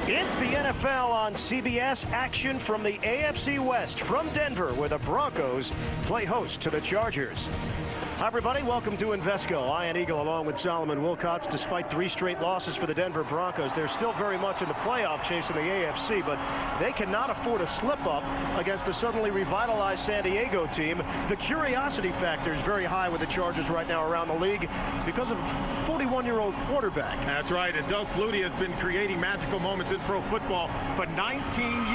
It's the NFL on CBS. Action from the AFC West from Denver, where the Broncos play host to the Chargers. Hi, everybody. Welcome to Invesco. Ian Eagle along with Solomon Wilcots. Despite 3 straight losses for the Denver Broncos, they're still very much in the playoff chase in the AFC, but they cannot afford a slip-up against a suddenly revitalized San Diego team. The curiosity factor is very high with the Chargers right now around the league because of 41-year-old quarterback. That's right, and Doug Flutie has been creating magical moments in pro football for 19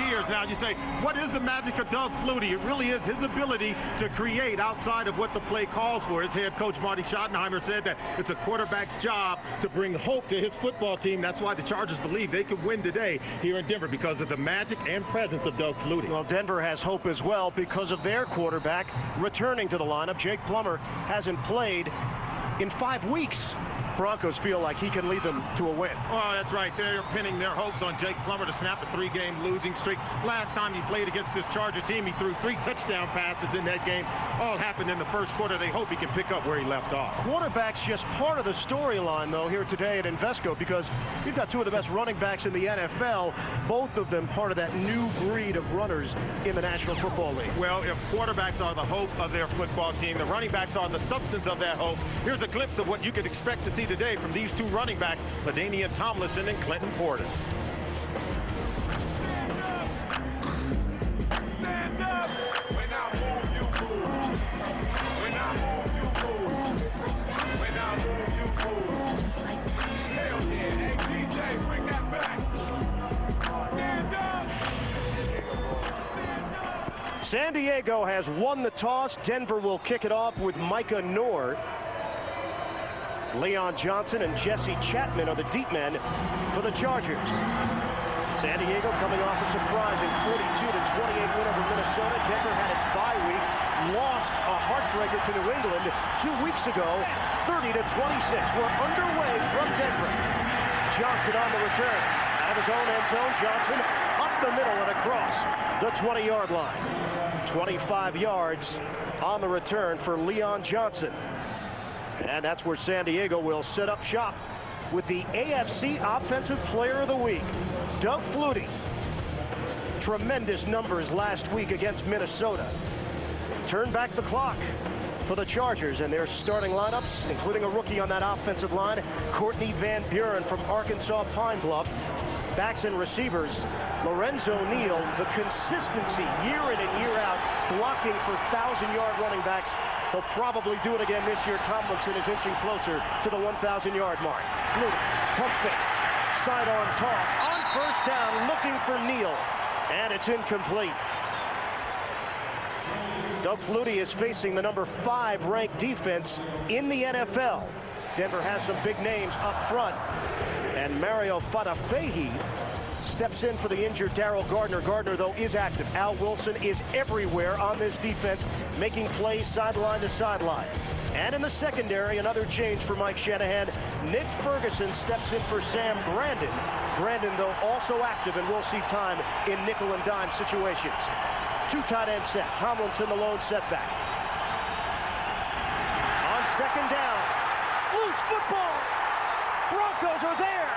years now. You say, what is the magic of Doug Flutie? It really is his ability to create outside of what the play calls for. His head coach, Marty Schottenheimer, said that it's a quarterback's job to bring hope to his football team. That's why the Chargers believe they could win today here in Denver, because of the magic and presence of Doug Flutie. Well, Denver has hope as well because of their quarterback returning to the lineup. Jake Plummer hasn't played in 5 weeks. Broncos feel like he can lead them to a win. Oh, that's right. They're pinning their hopes on Jake Plummer to snap a 3-game losing streak. Last time he played against this Charger team, he threw 3 touchdown passes in that game. All happened in the first quarter. They hope he can pick up where he left off. Quarterback's just part of the storyline, though, here today at Invesco, because we've got 2 of the best running backs in the NFL, both of them part of that new breed of runners in the National Football League. Well, if quarterbacks are the hope of their football team, the running backs are the substance of that hope. Here's a glimpse of what you could expect to see today from these 2 running backs, LaDainian Tomlinson and Clinton Portis. Stand up. When I move, you move. When I move, you move. When I move, you move. Hell yeah. Hey, DJ, bring that back. Stand up. San Diego has won the toss. Denver will kick it off with Micah Nord. Leon Johnson and Jesse Chapman are the deep men for the Chargers. San Diego coming off a surprising 42-28 win over Minnesota. Denver had its bye week, lost a heartbreaker to New England 2 weeks ago, 30-26. We're underway from Denver. Johnson on the return. Out of his own end zone, Johnson up the middle and across the 20-yard line. 25 yards on the return for Leon Johnson. And that's where San Diego will set up shop with the AFC Offensive Player of the Week, Doug Flutie. Tremendous numbers last week against Minnesota. Turn back the clock for the Chargers and their starting lineups, including a rookie on that offensive line, Courtney Van Buren from Arkansas Pine Bluff. Backs and receivers, Lorenzo Neal. The consistency year in and year out, blocking for 1,000-yard running backs. He'll probably do it again this year. Tomlinson is inching closer to the 1,000-yard mark. Flutie, pump fake, sidearm toss, on first down, looking for Neal, and it's incomplete. Doug Flutie is facing the number 5 ranked defense in the NFL. Denver has some big names up front, and Mario Fatafehi steps in for the injured Darrell Gardner. Gardner, though, is active. Al Wilson is everywhere on this defense, making plays sideline to sideline. And in the secondary, another change for Mike Shanahan. Nick Ferguson steps in for Sam Brandon. Brandon, though, also active, and we'll see time in nickel and dime situations. 2 tight end set. Tomlinson the lone setback. On second down, loose football. Broncos are there.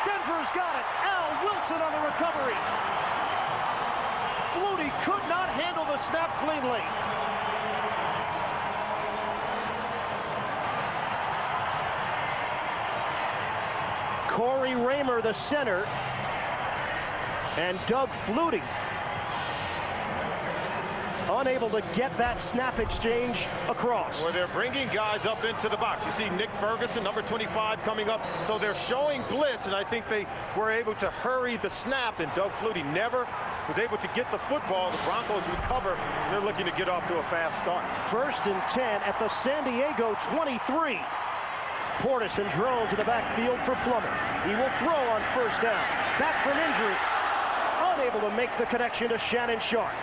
Denver's got it. Al Wilson on the recovery. Flutie could not handle the snap cleanly. Corey Raymer, the center, and Doug Flutie unable to get that snap exchange across. Where they're bringing guys up into the box. You see Nick Ferguson, number 25, coming up. So they're showing blitz, and I think they were able to hurry the snap, and Doug Flutie never was able to get the football. The Broncos recover. They're looking to get off to a fast start. 1st and 10 at the San Diego 23. Portis and drone to the backfield for Plummer. He will throw on 1st down. Back from injury. Unable to make the connection to Shannon Sharp.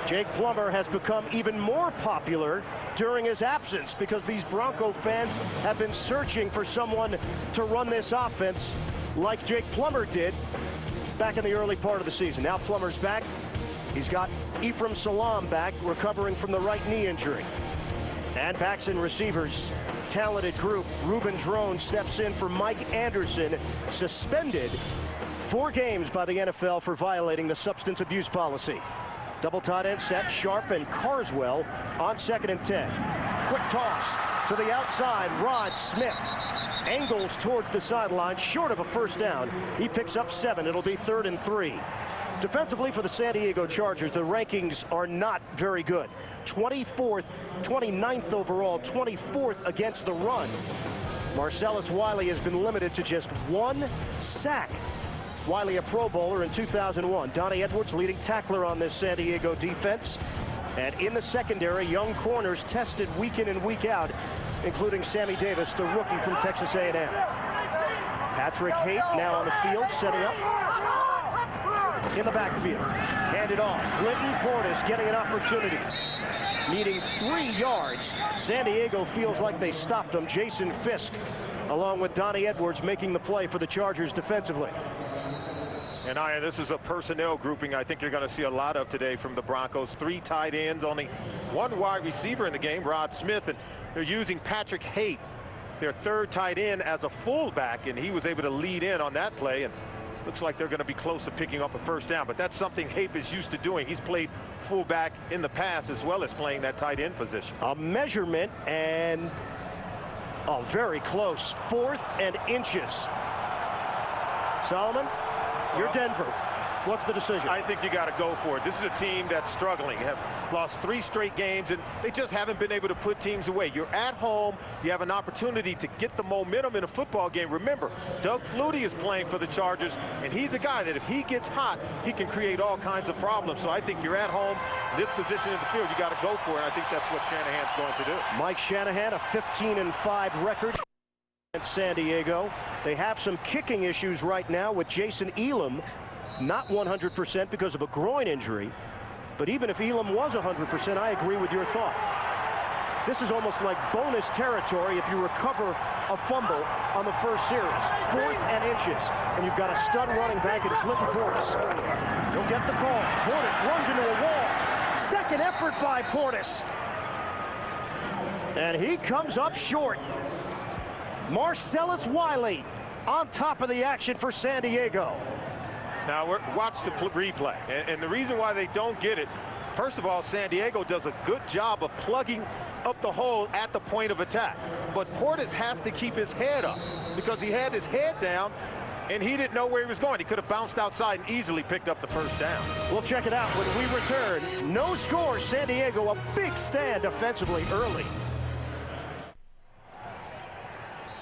Jake Plummer has become even more popular during his absence because these Bronco fans have been searching for someone to run this offense like Jake Plummer did back in the early part of the season. Now Plummer's back. He's got Ephraim Salaam back, recovering from the right knee injury. And backs and receivers, talented group. Ruben Drone steps in for Mike Anderson, suspended 4 games by the NFL for violating the substance abuse policy. Double tight end set, Sharp and Carswell on 2nd and 10. Quick toss to the outside, Rod Smith. Angles towards the sideline, short of a 1st down. He picks up 7. It'll be 3rd and 3. Defensively for the San Diego Chargers, the rankings are not very good. 24th, 29th overall, 24th against the run. Marcellus Wiley has been limited to just 1 sack. Wiley, a Pro Bowler in 2001. Donnie Edwards, leading tackler on this San Diego defense. And in the secondary, young corners tested week in and week out, including Sammy Davis, the rookie from Texas A&M. Patrick Haight now on the field, setting up in the backfield. Handed off. Clinton Portis getting an opportunity. Needing 3 yards. San Diego feels like they stopped him. Jason Fisk, along with Donnie Edwards, making the play for the Chargers defensively. And this is a personnel grouping I think you're going to see a lot of today from the Broncos. 3 tight ends, only 1 wide receiver in the game, Rod Smith, and they're using Patrick Haight, their 3rd tight end, as a fullback, and he was able to lead in on that play, and looks like they're going to be close to picking up a 1st down, but that's something Haight is used to doing. He's played fullback in the past as well as playing that tight end position. A measurement and very close. 4th and inches. Solomon? You're Denver. What's the decision? I think you got to go for it. This is a team that's struggling. Have lost 3 straight games, and they just haven't been able to put teams away. You're at home. You have an opportunity to get the momentum in a football game. Remember, Doug Flutie is playing for the Chargers, and he's a guy that if he gets hot, he can create all kinds of problems. So I think you're at home. This position in the field, you got to go for it. I think that's what Shanahan's going to do. Mike Shanahan, a 15-5 record in San Diego. They have some kicking issues right now with Jason Elam, not 100% because of a groin injury. But even if Elam was 100%, I agree with your thought. This is almost like bonus territory if you recover a fumble on the 1st series. 4th and inches. And you've got a stud running back in Clinton Portis. He'll get the call. Portis runs into a wall. 2nd effort by Portis. And he comes up short. Marcellus Wiley on top of the action for San Diego. Now, watch the replay. And the reason why they don't get it, first of all, San Diego does a good job of plugging up the hole at the point of attack. But Portis has to keep his head up because he had his head down and he didn't know where he was going. He could have bounced outside and easily picked up the 1st down. We'll check it out when we return. No score, San Diego, a big stand offensively early.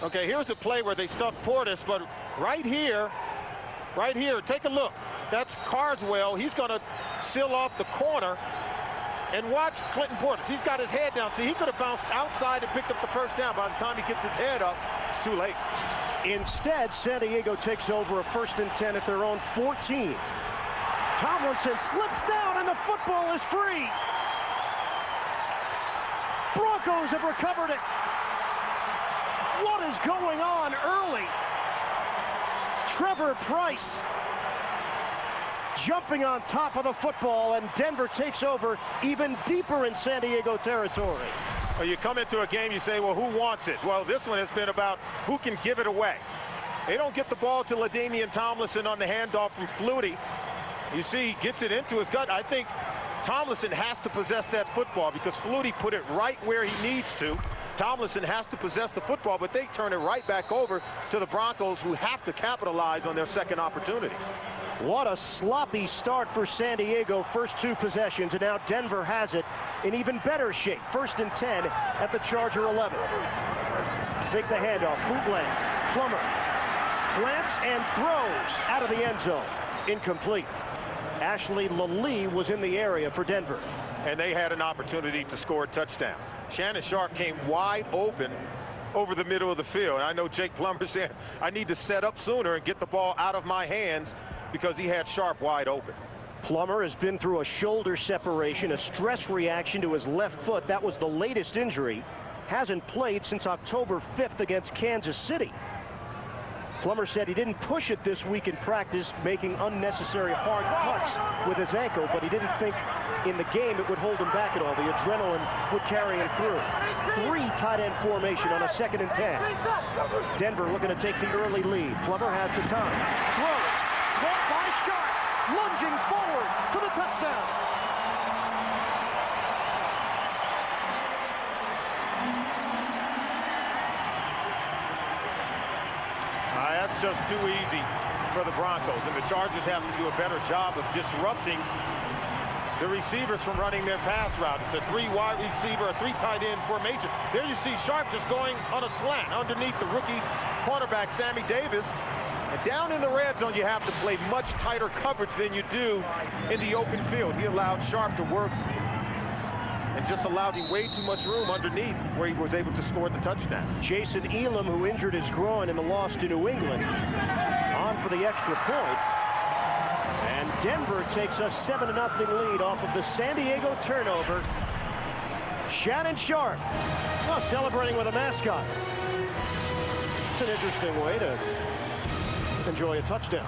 Okay, here's the play where they stuck Portis, but right here, take a look. That's Carswell. He's going to seal off the corner. And watch Clinton Portis. He's got his head down. See, he could have bounced outside and picked up the 1st down. By the time he gets his head up, it's too late. Instead, San Diego takes over a 1st and 10 at their own 14. Tomlinson slips down, and the football is free. Broncos have recovered it. What is going on early? Trevor Price jumping on top of the football, and Denver takes over even deeper in San Diego territory. Well, you come into a game, you say, well, who wants it? Well, this one has been about who can give it away. They don't get the ball to LaDainian Tomlinson on the handoff from Flutie. You see, he gets it into his gut. I think Tomlinson has to possess that football because Flutie put it right where he needs to. Tomlinson has to possess the football, but they turn it right back over to the Broncos, who have to capitalize on their 2nd opportunity. What a sloppy start for San Diego. First 2 possessions, and now Denver has it in even better shape. 1st and 10 at the Charger 11. Fake the handoff, bootleg, Plummer plants and throws out of the end zone. Incomplete. Ashley Lallee was in the area for Denver. And they had an opportunity to score a touchdown. Shannon Sharpe came wide open over the middle of the field. And I know Jake Plummer said, I need to set up sooner and get the ball out of my hands, because he had Sharpe wide open. Plummer has been through a shoulder separation, a stress reaction to his left foot. That was the latest injury. Hasn't played since October 5th against Kansas City. Plummer said he didn't push it this week in practice, making unnecessary hard cuts with his ankle, but he didn't think in the game it would hold him back at all. The adrenaline would carry him through. 3 tight end formation on a 2nd and 10. Denver looking to take the early lead. Plummer has the time. Throws. Caught by Sharpe. Lunging forward for the touchdown. That's just too easy for the Broncos, and the Chargers have to do a better job of disrupting the receivers from running their pass route. It's a 3 wide receiver, a 3 tight end formation. There you see Sharpe just going on a slant underneath the rookie cornerback Sammy Davis. And down in the red zone, you have to play much tighter coverage than you do in the open field. He allowed Sharpe to work and just allowed him way too much room underneath, where he was able to score the touchdown. Jason Elam, who injured his groin in the loss to New England, on for the extra point. And Denver takes a 7-0 lead off of the San Diego turnover. Shannon Sharpe, well, celebrating with a mascot. It's an interesting way to enjoy a touchdown.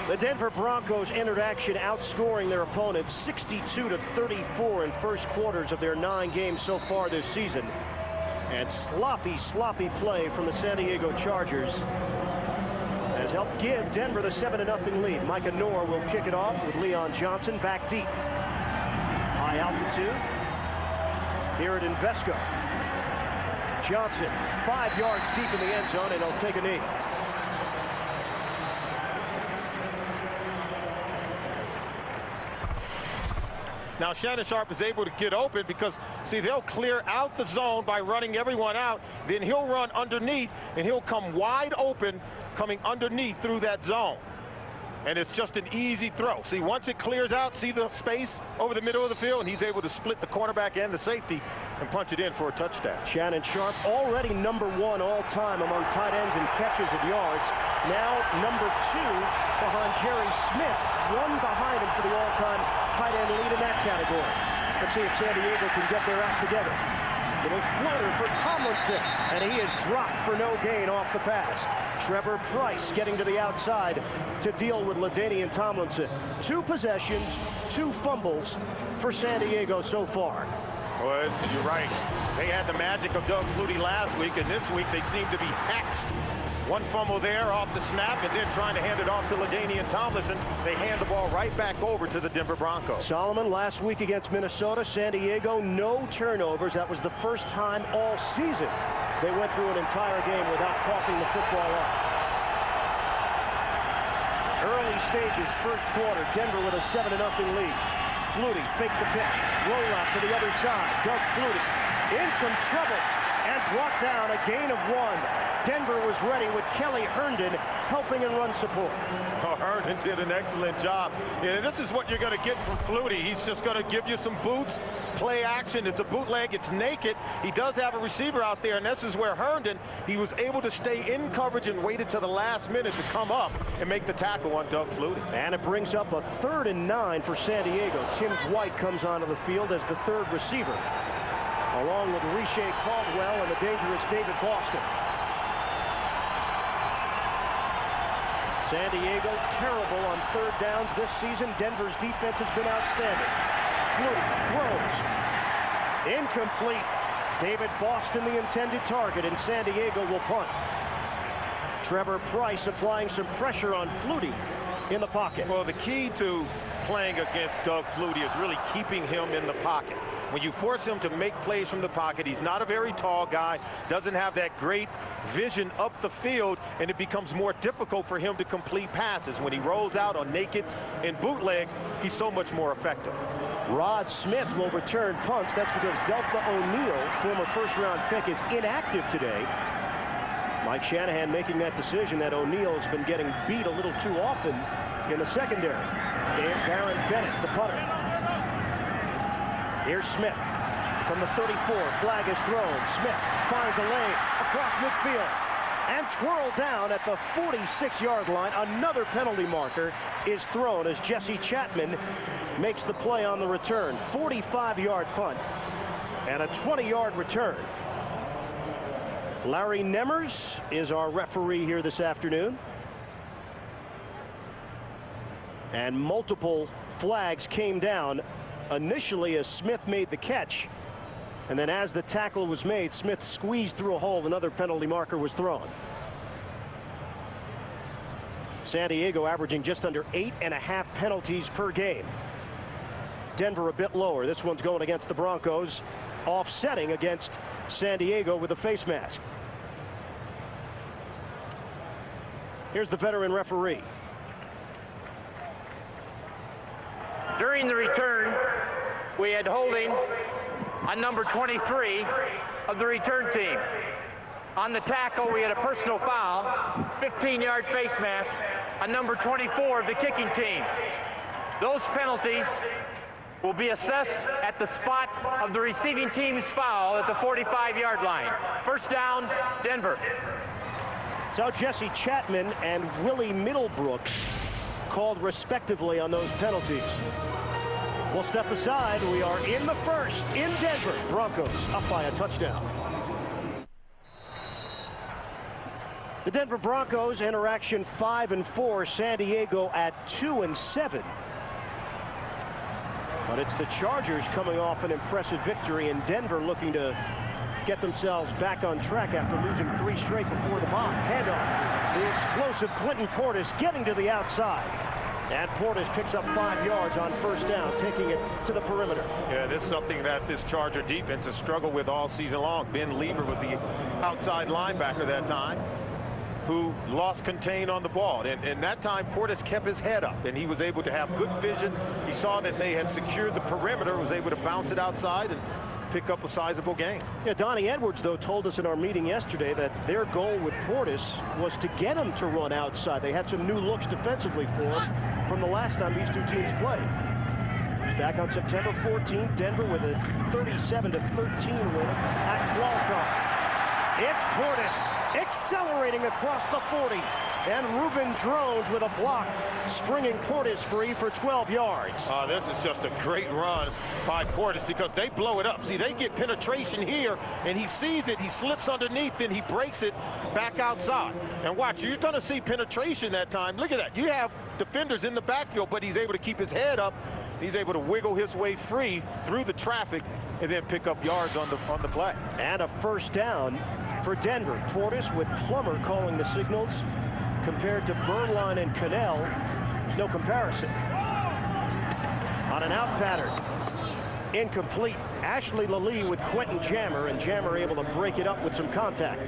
The Denver Broncos entered action outscoring their opponents 62-34 in first quarters of their 9 games so far this season. And sloppy play from the San Diego Chargers has helped give Denver the 7-0 lead. Micah Noor will kick it off with Leon Johnson back deep. High altitude here at Invesco. Johnson 5 yards deep in the end zone, and he'll take a knee. Now Shannon Sharpe is able to get open because, see, they'll clear out the zone by running everyone out. Then he'll run underneath, and he'll come wide open coming underneath through that zone. And it's just an easy throw. See, once it clears out, see the space over the middle of the field, and he's able to split the cornerback and the safety and punch it in for a touchdown. Shannon Sharpe already #1 all-time among tight ends in catches and yards. Now #2 behind Jerry Smith, 1 behind him for the all-time tight end lead in that category. Let's see if San Diego can get their act together. Little floater for Tomlinson, and he is dropped for no gain off the pass. Trevor Price getting to the outside to deal with LaDainian Tomlinson. 2 possessions, 2 fumbles for San Diego so far. Well, you're right. They had the magic of Doug Flutie last week, and this week they seem to be hexed. 1 fumble there off the snap, and then trying to hand it off to LaDainian Tomlinson. They hand the ball right back over to the Denver Broncos. Solomon last week against Minnesota. San Diego, no turnovers. That was the first time all season they went through an entire game without coughing the football up. Early stages, first quarter, Denver with a 7-0 lead. Flutie fake the pitch, roll out to the other side. Doug Flutie in some trouble and brought down, a gain of 1. Denver was ready with Kelly Herndon helping in run support. Oh, Herndon did an excellent job. Yeah, this is what you're going to get from Flutie. He's just going to give you some boots, play action. It's a bootleg, it's naked. He does have a receiver out there, and this is where Herndon, he was able to stay in coverage and waited to the last minute to come up and make the tackle on Doug Flutie. And it brings up a 3rd and 9 for San Diego. Tim White comes onto the field as the 3rd receiver, along with Riche Caldwell and the dangerous David Boston. San Diego terrible on 3rd downs this season. Denver's defense has been outstanding. Flutie throws. Incomplete. David Boston the intended target, and San Diego will punt. Trevor Price applying some pressure on Flutie in the pocket. Well, the key to playing against Doug Flutie is really keeping him in the pocket. When you force him to make plays from the pocket, he's not a very tall guy, doesn't have that great vision up the field, and it becomes more difficult for him to complete passes. When he rolls out on nakeds and bootlegs, he's so much more effective. Rod Smith will return punts. That's because Delta O'Neal, former 1st-round pick, is inactive today. Mike Shanahan making that decision that O'Neal has been getting beat a little too often in the secondary. Darren Bennett, the punter. Here's Smith from the 34. Flag is thrown. Smith finds a lane across midfield and twirled down at the 46-yard line. Another penalty marker is thrown as Jesse Chapman makes the play on the return. 45-yard punt and a 20-yard return. Larry Nemmers is our referee here this afternoon. And multiple flags came down initially as Smith made the catch. And then as the tackle was made, Smith squeezed through a hole. Another penalty marker was thrown. San Diego averaging just under 8.5 penalties per game. Denver a bit lower. This one's going against the Broncos, offsetting against San Diego with a face mask. Here's the veteran referee. During the return, we had holding on number 23 of the return team. On the tackle, we had a personal foul, 15-yard face mask on number 24 of the kicking team. Those penalties will be assessed at the spot of the receiving team's foul at the 45-yard line. First down, Denver. So Jesse Chapman and Willie Middlebrooks called respectively on those penalties. We'll step aside. We are in the first in Denver. Broncos up by a touchdown. The Denver Broncos interaction 5-4. San Diego at 2-7. But it's the Chargers coming off an impressive victory, and Denver looking to get themselves back on track after losing 3 straight before the bye. Handoff. The explosive Clinton Portis getting to the outside. And Portis picks up 5 yards on first down, taking it to the perimeter. Yeah, this is something that this Charger defense has struggled with all season long. Ben Lieber was the outside linebacker that time, who lost contain on the ball. And that time, Portis kept his head up, and he was able to have good vision. He saw that they had secured the perimeter, was able to bounce it outside and pick up a sizable gain. Yeah, Donnie Edwards, though, told us in our meeting yesterday that their goal with Portis was to get him to run outside. They had some new looks defensively for him from the last time these two teams played. Back on September 14th, Denver with a 37-13 win at Qualcomm. It's Portis accelerating across the 40. And Ruben Drones with a block, springing Portis free for 12 yards. This is just a great run by Portis because they blow it up. See, they get penetration here, and he sees it. He slips underneath, and he breaks it back outside. And watch, you're going to see penetration that time. Look at that. You have defenders in the backfield, but he's able to keep his head up. He's able to wiggle his way free through the traffic and then pick up yards on the play. And a first down for Denver. Portis with Plummer calling the signals. Compared to Burnline and Cannell, no comparison. On an out pattern, incomplete. Ashley Lally with Quentin Jammer, and Jammer able to break it up with some contact.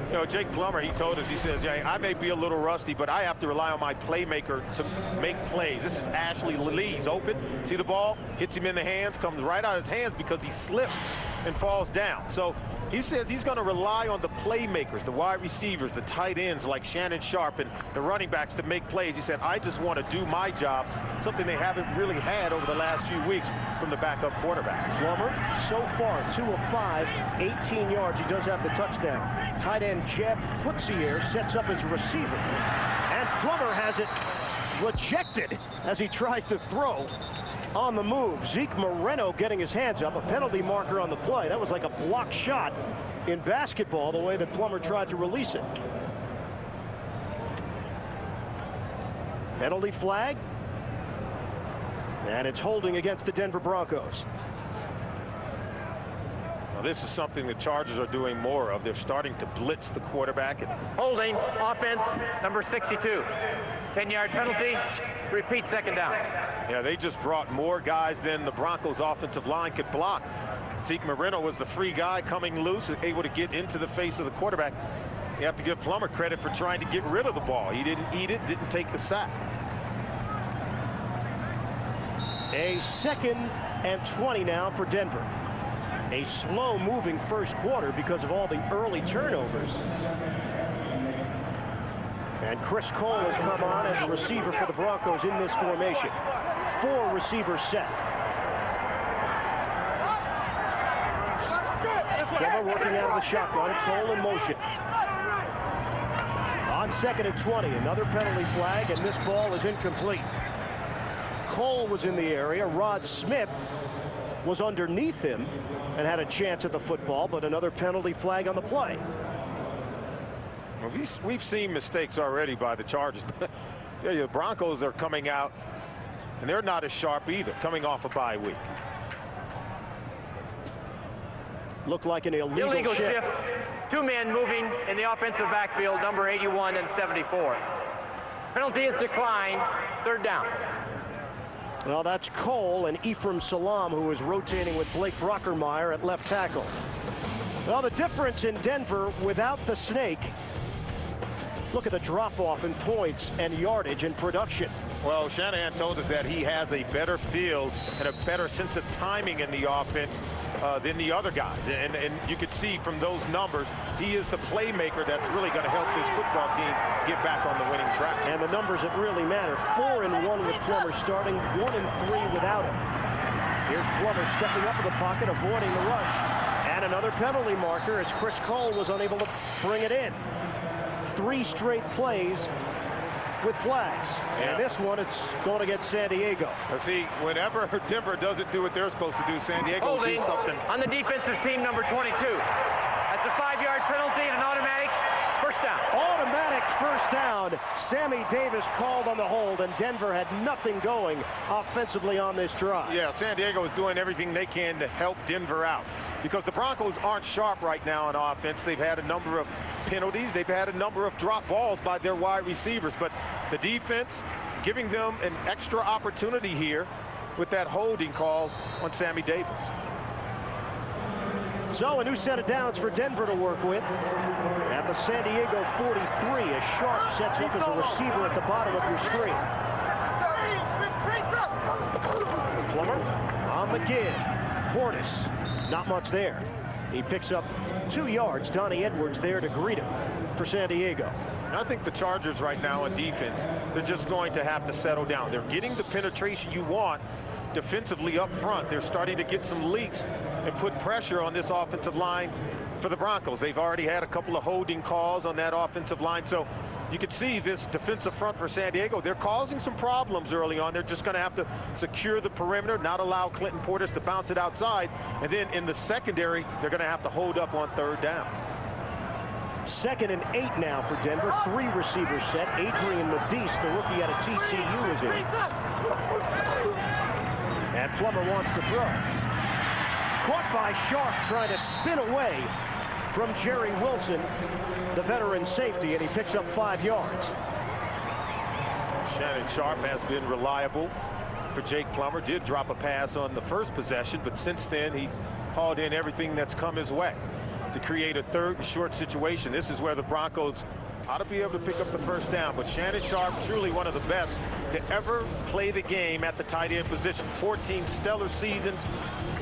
You know, Jake Plummer, he told us, he says, yeah, I may be a little rusty, but I have to rely on my playmaker to make plays. This is Ashley Lally. He's open. See the ball? Hits him in the hands, comes right out of his hands because he slips and falls down. So he says he's going to rely on the playmakers, the wide receivers, the tight ends like Shannon Sharp and the running backs to make plays. He said, I just want to do my job, something they haven't really had over the last few weeks from the backup quarterback. Plummer, so far, 2 of 5, 18 yards. He does have the touchdown. Tight end Jeb Putzier sets up his receiver. And Plummer has it rejected as he tries to throw on the move. Zeke Moreno getting his hands up. A penalty marker on the play. That was like a block shot in basketball, the way that Plummer tried to release it. Penalty flag. And it's holding against the Denver Broncos. Well, this is something the Chargers are doing more of. They're starting to blitz the quarterback. Holding, offense, number 62. 10-yard penalty, repeat second down. Yeah, they just brought more guys than the Broncos offensive line could block. Zeke Moreno was the free guy coming loose, able to get into the face of the quarterback. You have to give Plummer credit for trying to get rid of the ball. He didn't eat it, didn't take the sack. A 2nd and 20 now for Denver. A slow-moving first quarter because of all the early turnovers. And Chris Cole has come on as a receiver for the Broncos in this formation. 4 receivers set. Plummer working out of the shotgun. Cole in motion. On 2nd and 20, another penalty flag, and this ball is incomplete. Cole was in the area. Rod Smith was underneath him and had a chance at the football, but another penalty flag on the play. Well, we've seen mistakes already by the Chargers. The Broncos are coming out, and they're not as sharp either, coming off a bye week. Looked like an illegal shift. 2 men moving in the offensive backfield, number 81 and 74. Penalty is declined. 3rd down. Well, that's Cole and Ephraim Salam, who is rotating with Blake Brockermeyer at left tackle. Well, the difference in Denver without the snake. Look at the drop-off in points and yardage and production. Well, Shanahan told us that he has a better field and a better sense of timing in the offense than the other guys. And you could see from those numbers, he is the playmaker that's really going to help this football team get back on the winning track. And the numbers that really matter. 4-1 with Plummer starting, 1-3 without him. Here's Plummer stepping up in the pocket, avoiding the rush. And another penalty marker as Chris Cole was unable to bring it in. 3 straight plays with flags. And this one, it's going against San Diego. See, whenever Denver doesn't do what they're supposed to do, San Diego will do something. On the defensive team, number 22. That's a 5-yard penalty and an automatic first down. Automatic first down. Sammy Davis called on the hold, and Denver had nothing going offensively on this drive. Yeah, San Diego is doing everything they can to help Denver out, because the Broncos aren't sharp right now on offense. They've had a number of penalties. They've had a number of drop balls by their wide receivers, but the defense giving them an extra opportunity here with that holding call on Sammy Davis. So a new set of downs for Denver to work with. At the San Diego 43, as Sharp sets up as a receiver at the bottom of your screen. Plummer on the give. Portis, not much there. He picks up 2 yards. Donnie Edwards there to greet him for San Diego. I think the Chargers right now on defense, they're just going to have to settle down. They're getting the penetration you want defensively up front. They're starting to get some leaks and put pressure on this offensive line for the Broncos. They've already had a couple of holding calls on that offensive line. So you can see this defensive front for San Diego. They're causing some problems early on. They're just going to have to secure the perimeter, not allow Clinton Portis to bounce it outside. And then in the secondary, they're going to have to hold up on 3rd down. 2nd and 8 now for Denver. 3 receivers set. Adrian Medice, the rookie out of TCU, is in. And Plummer wants to throw. Caught by Sharp, trying to spin away from Jerry Wilson, the veteran safety, and he picks up 5 yards. Shannon Sharp has been reliable for Jake Plummer. Did drop a pass on the first possession, but since then he's hauled in everything that's come his way to create a 3rd and short situation. This is where the Broncos ought to be able to pick up the first down. But Shannon Sharp, truly one of the best to ever play the game at the tight end position. 14 stellar seasons,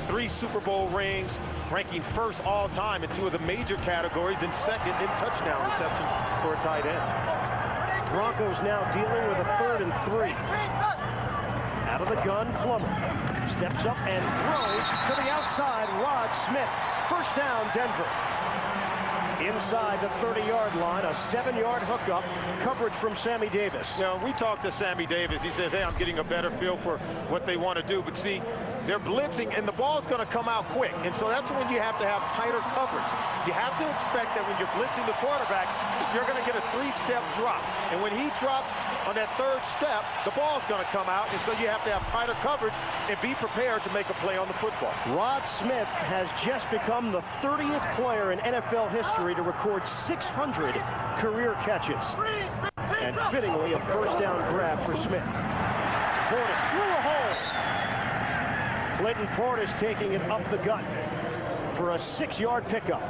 3 Super Bowl rings, ranking 1st all time in 2 of the major categories and 2nd in touchdown receptions for a tight end. Broncos now dealing with a 3rd and 3. Out of the gun, Plummer steps up and throws to the outside. Rod Smith. First down, Denver. Inside the 30-yard line, a 7-yard hookup, coverage from Sammy Davis. You know, we talked to Sammy Davis. He says, hey, I'm getting a better feel for what they want to do. But see, they're blitzing, and the ball's going to come out quick. And so that's when you have to have tighter coverage. You have to expect that when you're blitzing the quarterback, you're going to get a 3-step drop. And when he drops on that 3rd step, the ball's going to come out. And so you have to have tighter coverage and be prepared to make a play on the football. Rod Smith has just become the 30th player in NFL history to record 600 career catches. And fittingly, a first down grab for Smith. Portis through a hole. Clinton Portis taking it up the gut for a 6-yard pickup.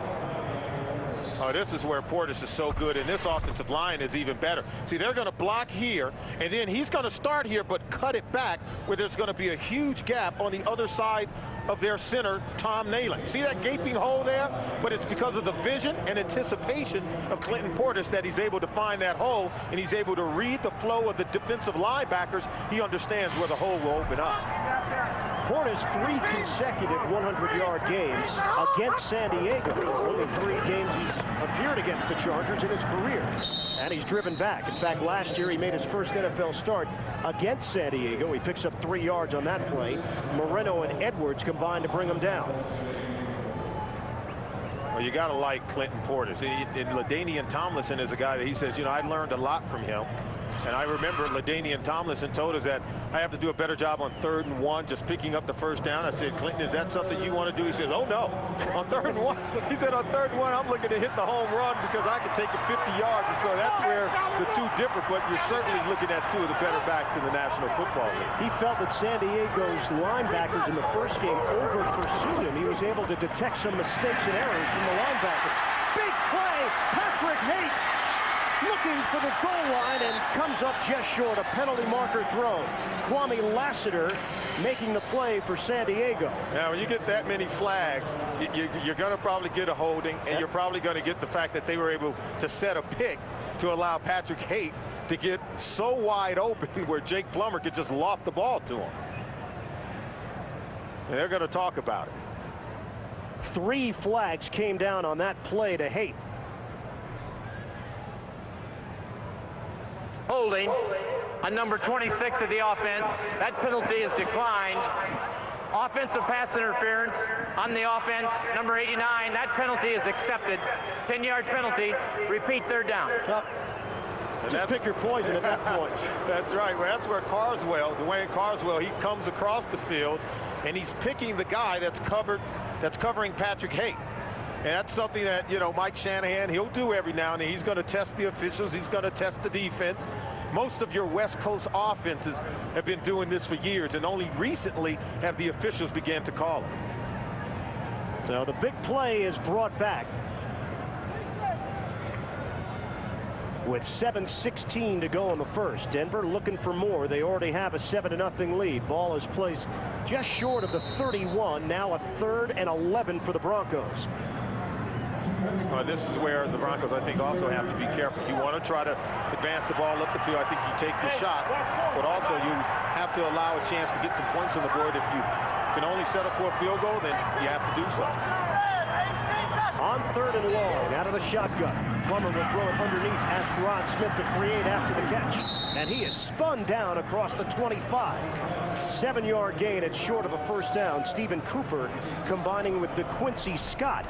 Oh, this is where Portis is so good, and this offensive line is even better. See, they're going to block here, and then he's going to start here, but cut it back where there's going to be a huge gap on the other side of their center, Tom Nalen. See that gaping hole there? But it's because of the vision and anticipation of Clinton Portis that he's able to find that hole, and he's able to read the flow of the defensive linebackers. He understands where the hole will open up. Portis 3 consecutive 100-yard games against San Diego. Only 3 games he's appeared against the Chargers in his career. And he's driven back. In fact, last year he made his first NFL start against San Diego. He picks up 3 yards on that play. Moreno and Edwards combined to bring him down. Well, you got to like Clinton Portis. And LaDainian Tomlinson is a guy that he says, you know, I learned a lot from him. And I remember LaDainian Tomlinson told us that I have to do a better job on 3rd and 1, just picking up the first down. I said, Clinton, is that something you want to do? He says, oh, no. On 3rd and 1, he said, on 3rd and 1, I'm looking to hit the home run because I can take it 50 yards. And so that's where the two differ. But you're certainly looking at 2 of the better backs in the National Football League. He felt that San Diego's linebackers in the first game over-pursued him. He was able to detect some mistakes and errors from the linebacker. Big play, Patrick Haight looking for the goal line and comes up just short. A penalty marker thrown. Kwame Lassiter making the play for San Diego. Now, when you get that many flags, you're going to probably get a holding, and you're probably going to get the fact that they were able to set a pick to allow Patrick Haight to get so wide open where Jake Plummer could just loft the ball to him. And they're going to talk about it. 3 flags came down on that play to Haight. Holding on number 26 of the offense. That penalty is declined. Offensive pass interference on the offense, number 89. That penalty is accepted. 10-yard penalty. Repeat, 3rd down. Just pick your poison at that point. That's right. Well, that's where Carswell, Dwayne Carswell, he comes across the field, and he's picking the guy that's covering Patrick Haight. And that's something that, you know, Mike Shanahan, he'll do every now and then. He's going to test the officials. He's going to test the defense. Most of your West Coast offenses have been doing this for years, and only recently have the officials began to call it. So the big play is brought back. With 7:16 to go in the first. Denver looking for more. They already have a 7-0 lead. Ball is placed just short of the 31. Now a 3rd and 11 for the Broncos. This is where the Broncos, I think, also have to be careful. You want to try to advance the ball up the field. I think you take your shot, but also you have to allow a chance to get some points on the board. If you can only settle for a field goal, then you have to do so. On 3rd and long, out of the shotgun. Plummer will throw it underneath, ask Rod Smith to create after the catch. And he is spun down across the 25. 7-yard gain. It's short of a first down. Stephen Cooper combining with DeQuincy Scott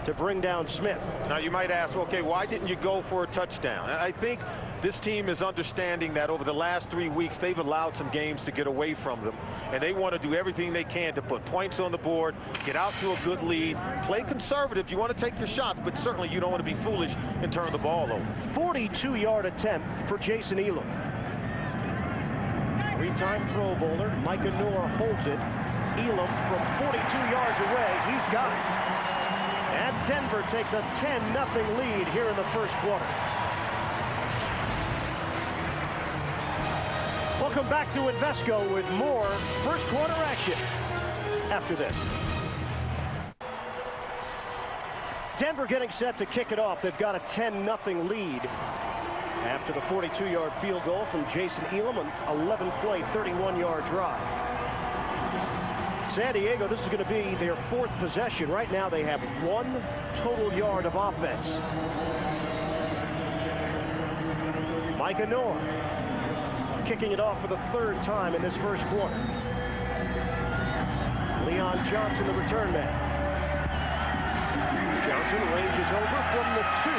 to bring down Smith. Now you might ask, okay, why didn't you go for a touchdown? I think this team is understanding that over the last 3 weeks they've allowed some games to get away from them, and they want to do everything they can to put points on the board, get out to a good lead, play conservative. You want to take your shots, but certainly you don't want to be foolish and turn the ball over. 42-yard attempt for Jason Elam. 3-time Pro Bowler Micah Noor holds it. Elam from 42 yards away, he's got it. And Denver takes a 10-0 lead here in the first quarter. Welcome back to Invesco with more first quarter action after this. Denver getting set to kick it off. They've got a 10-0 lead after the 42-yard field goal from Jason Elam, an 11-play, 31-yard drive. San Diego, this is going to be their 4th possession. Right now they have 1 total yard of offense. Micah Noor kicking it off for the 3rd time in this first quarter. Leon Johnson, the return man. Johnson ranges over from the 2.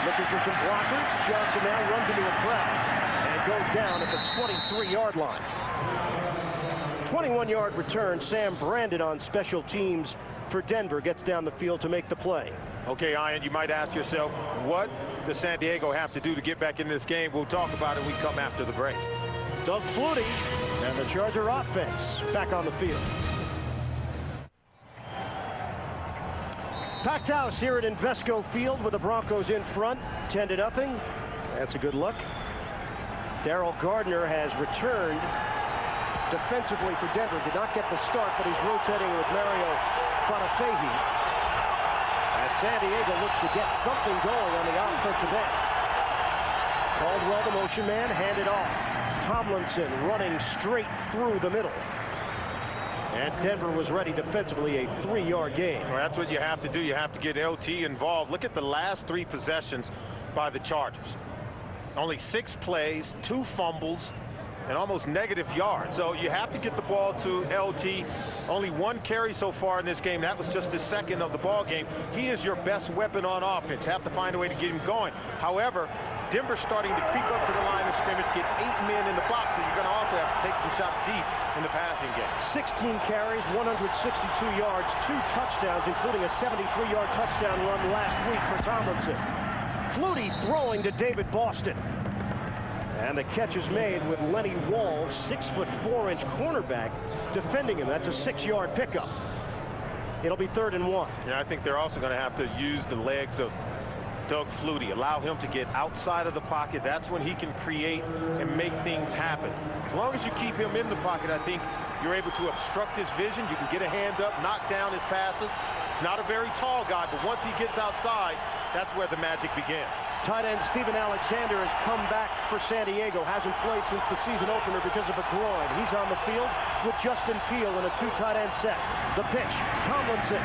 Looking for some blockers. Johnson now runs into a crowd and goes down at the 23-yard line. 21-yard return. Sam Brandon on special teams for Denver gets down the field to make the play. Okay, Ian, you might ask yourself, what does San Diego have to do to get back in this game? We'll talk about it when we come after the break. Doug Flutie and the Charger offense back on the field. Packed house here at Invesco Field with the Broncos in front, 10-0. That's a good look. Darrell Gardner has returned defensively for Denver. Did not get the start, but he's rotating with Mario Fatafehi as San Diego looks to get something going on the offensive end. Caldwell, the motion man, handed off. Tomlinson running straight through the middle. And Denver was ready defensively, a 3-yard gain. Well, that's what you have to do. You have to get LT involved. Look at the last 3 possessions by the Chargers. Only 6 plays, 2 fumbles, and almost negative yards. So you have to get the ball to LT. Only 1 carry so far in this game. That was just the second of the ball game. He is your best weapon on offense. Have to find a way to get him going. However, Denver's starting to creep up to the line of scrimmage, get 8 men in the box, so you're going to also have to take some shots deep in the passing game. 16 carries, 162 yards, 2 touchdowns, including a 73-yard touchdown run last week for Tomlinson. Flutie throwing to David Boston. And the catch is made with Lenny Walls, 6'4" cornerback, defending him. That's a 6-yard pickup. It'll be 3rd and 1. Yeah, I think they're also going to have to use the legs of Doug Flutie. Allow him to get outside of the pocket. That's when he can create and make things happen. As long as you keep him in the pocket, I think you're able to obstruct his vision. You can get a hand up, knock down his passes. He's not a very tall guy, but once he gets outside, that's where the magic begins. Tight end Steven Alexander has come back for San Diego. Hasn't played since the season opener because of a groin. He's on the field with Justin Peel in a 2 tight end set. The pitch, Tomlinson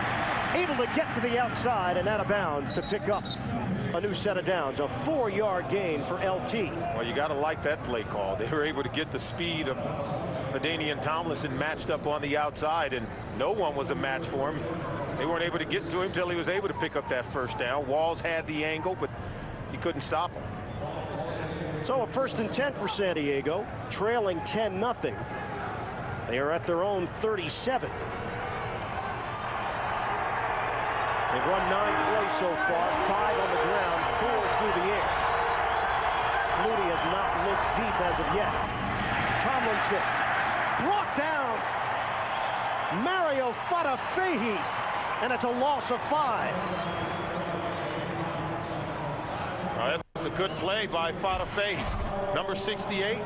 able to get to the outside and out of bounds to pick up a new set of downs. A 4-yard gain for LT. Well, you got to like that play call. They were able to get the speed of LaDainian Tomlinson matched up on the outside, and no one was a match for him. They weren't able to get to him until he was able to pick up that first down. Walls had the angle, but he couldn't stop him. So a 1st and 10 for San Diego, trailing 10-0. They are at their own 37. They've run 9 plays so far, 5 on the ground, 4 through the air. Flutie has not looked deep as of yet. Tomlinson brought down. Mario Fatafehi, and it's a loss of 5. That's a good play by Fatafehi. Number 68,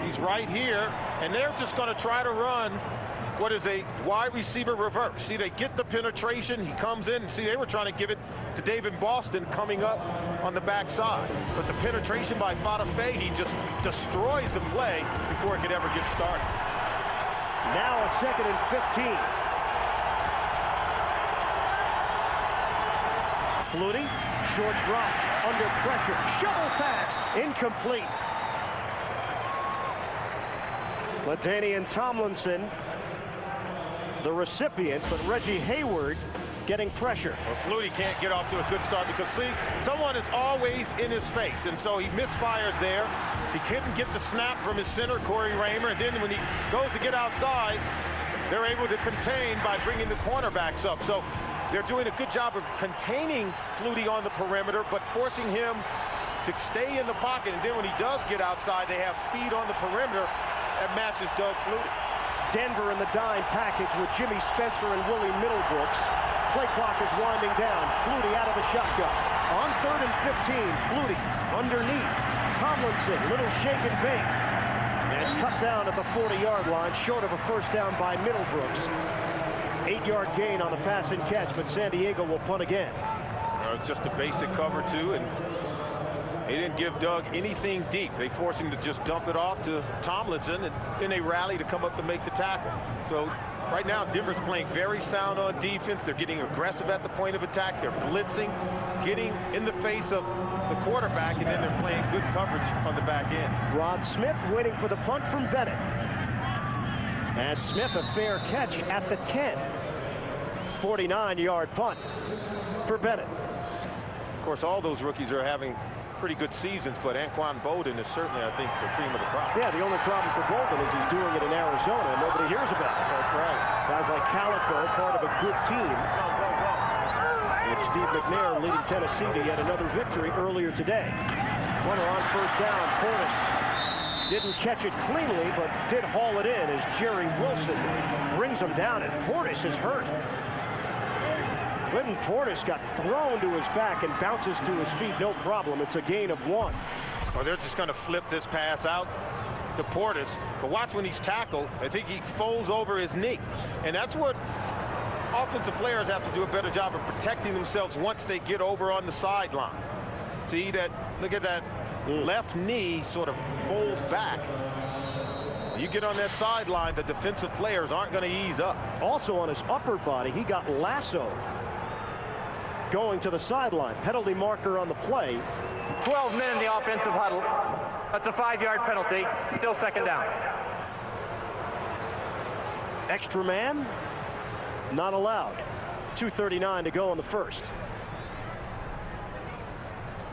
he's right here, and they're just going to try to run what is a wide receiver reverse. See, they get the penetration, he comes in, and see, they were trying to give it to David Boston coming up on the backside. But the penetration by Fatafehi just destroys the play before it could ever get started. Now a 2nd and 15. Flutie, short drop, under pressure, shovel pass, incomplete. LaDainian Tomlinson, the recipient, but Reggie Hayward getting pressure. Well, Flutie can't get off to a good start because, see, someone is always in his face, and so he misfires there. He couldn't get the snap from his center, Corey Raymer, and then when he goes to get outside, they're able to contain by bringing the cornerbacks up. So they're doing a good job of containing Flutie on the perimeter, but forcing him to stay in the pocket, and then when he does get outside, they have speed on the perimeter that matches Doug Flutie. Denver in the dime package with Jimmy Spencer and Willie Middlebrooks. Play clock is winding down. Flutie out of the shotgun. On 3rd and 15, Flutie underneath. Tomlinson, little shake and bake. And cut down at the 40-yard line, short of a first down by Middlebrooks. 8-yard gain on the pass and catch, but San Diego will punt again. It's just a basic cover, too, and they didn't give Doug anything deep. They forced him to just dump it off to Tomlinson, and then they rally to come up to make the tackle. So right now, Denver's playing very sound on defense. They're getting aggressive at the point of attack. They're blitzing, getting in the face of the quarterback, and then they're playing good coverage on the back end. Rod Smith waiting for the punt from Bennett. And Smith a fair catch at the 10. 49-yard punt for Bennett. Of course, all those rookies are having pretty good seasons, but Anquan Bolden is certainly, I think, the cream of the crop. Yeah, the only problem for Bolden is he's doing it in Arizona and nobody hears about it. That's right. Guys like Calico, part of a good team. And Steve McNair leading Tennessee to yet another victory earlier today. Runner on first down. Portis didn't catch it cleanly, but did haul it in as Jerry Wilson brings him down, and Portis is hurt. Clinton Portis got thrown to his back and bounces to his feet, no problem. It's a gain of 1. Well, they're just going to flip this pass out to Portis. But watch when he's tackled. I think he folds over his knee. And that's what offensive players have to do a better job of protecting themselves once they get over on the sideline. See that? Look at that left knee sort of folds back. You get on that sideline, the defensive players aren't going to ease up. Also on his upper body, he got lassoed going to the sideline. Penalty marker on the play. 12 men in the offensive huddle. That's a 5-yard penalty. Still second down. Extra man, not allowed. 2:39 to go in the first.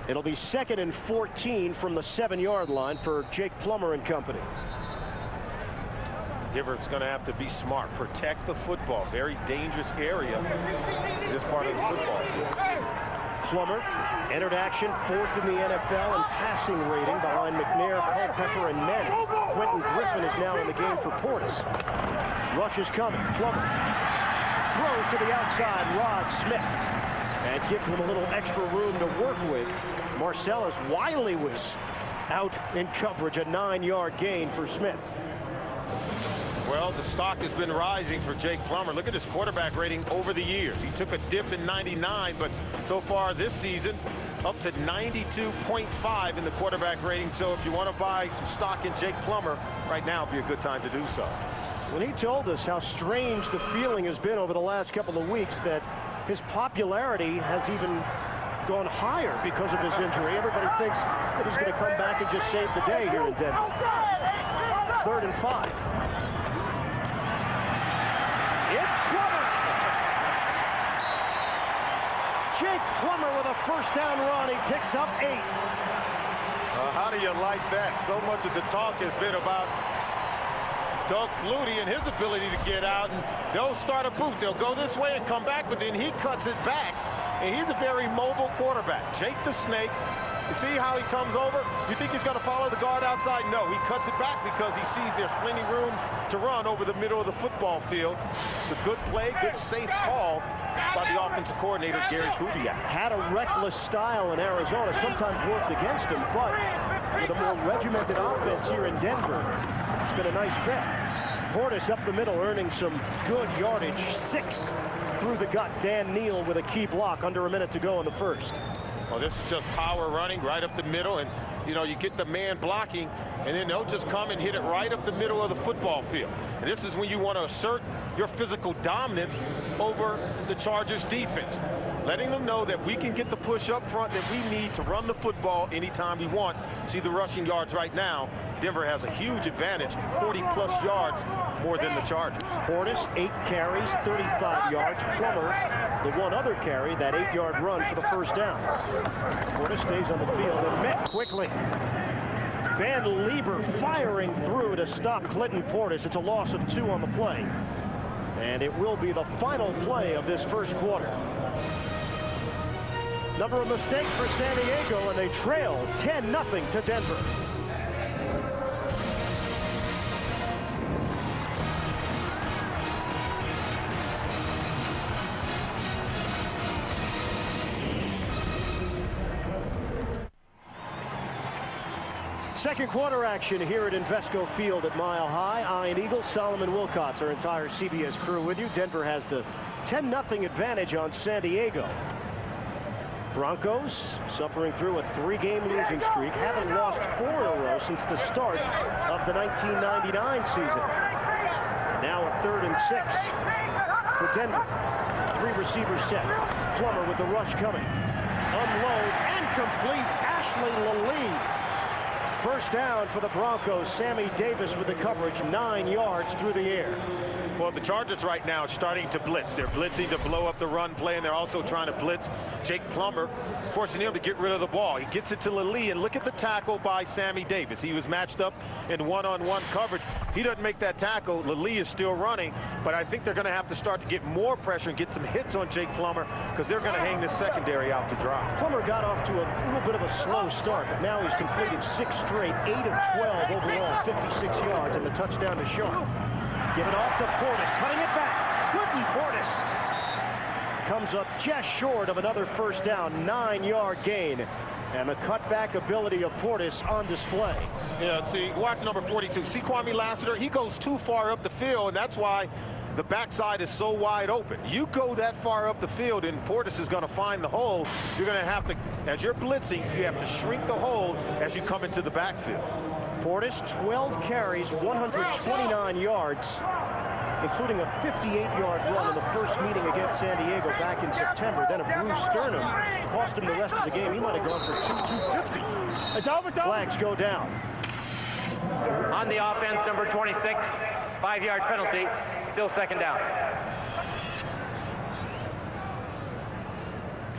It'll be 2nd and 14 from the 7-yard line for Jake Plummer and company. Denver's going to have to be smart. Protect the football. Very dangerous area in this part of the football field. Plummer entered action 4th in the NFL in passing rating behind McNair, Culpepper, and Men. Quentin Griffin is now in the game for Portis. Rush is coming. Plummer throws to the outside. Rod Smith. And gives him a little extra room to work with. Marcellus Wiley was out in coverage. A 9-yard gain for Smith. Well, the stock has been rising for Jake Plummer. Look at his quarterback rating over the years. He took a dip in 99, but so far this season, up to 92.5 in the quarterback rating. So if you want to buy some stock in Jake Plummer, right now would be a good time to do so. When he told us how strange the feeling has been over the last couple of weeks, that his popularity has even gone higher because of his injury. Everybody thinks that he's going to come back and just save the day here in Denver. 3rd and 5. It's Plummer. Jake Plummer with a first down run. He picks up 8. How do you like that? So much of the talk has been about Doug Flutie and his ability to get out, and they'll start a boot. They'll go this way and come back, but then he cuts it back, and he's a very mobile quarterback. Jake the Snake. You see how he comes over? You think he's going to follow the guard outside? No, he cuts it back because he sees there's plenty room to run over the middle of the football field. It's a good play, good safe call by the offensive coordinator, Gary Kubiak. Had a reckless style in Arizona, sometimes worked against him, but with a more regimented offense here in Denver, it's been a nice fit. Portis up the middle, earning some good yardage. 6 through the gut. Dan Neal with a key block. Under a minute to go in the first. Well, this is just power running right up the middle, and you get the man blocking, and then they'll just come and hit it right up the middle of the football field. And this is when you want to assert your physical dominance over the Chargers defense, letting them know that we can get the push up front that we need to run the football anytime we want. See the rushing yards right now. Denver has a huge advantage, 40-plus yards more than the Chargers. Portis, 8 carries, 35 yards. Plummer, the one other carry, that 8-yard run for the first down. Portis stays on the field and met quickly. Van Lieber firing through to stop Clinton Portis. It's a loss of 2 on the play. And it will be the final play of this first quarter. Number of mistakes for San Diego, and they trail 10-0 to Denver. Second quarter action here at Invesco Field at Mile High. Ian Eagle, Solomon Wilcots, our entire CBS crew with you. Denver has the 10-0 advantage on San Diego. Broncos suffering through a 3-game losing streak. Haven't lost 4 in a row since the start of the 1999 season. Now a 3rd and 6 for Denver. 3 receivers set. Plummer with the rush coming. Unloads and complete. Ashley Lallee. First down for the Broncos. Sammy Davis with the coverage, 9 yards through the air. Well, the Chargers right now are starting to blitz. They're blitzing to blow up the run play, and they're also trying to blitz Jake Plummer, forcing him to get rid of the ball. He gets it to Lallee, and look at the tackle by Sammy Davis. He was matched up in one-on-one coverage. He doesn't make that tackle. Lallee is still running, but I think they're going to have to start to get more pressure and get some hits on Jake Plummer because they're going to hang this secondary out to dry. Plummer got off to a little bit of a slow start, but now he's completed 6 straight, 8 of 12 overall, 56 yards, and the touchdown to Sharp. Give it off to Portis, cutting it back. Clinton Portis. comes up just short of another first down, 9-yard gain. And the cutback ability of Portis on display. Yeah, see, watch number 42. See Kwame Lassiter? He goes too far up the field, and that's why the backside is so wide open. You go that far up the field, and Portis is going to find the hole. You're going to have to, as you're blitzing, you have to shrink the hole as you come into the backfield. Portis, 12 carries, 129 yards, including a 58-yard run in the first meeting against San Diego back in September. Then a bruised sternum cost him the rest of the game. He might have gone for 250. Flags go down. On the offense, number 26, 5-yard penalty, still second down.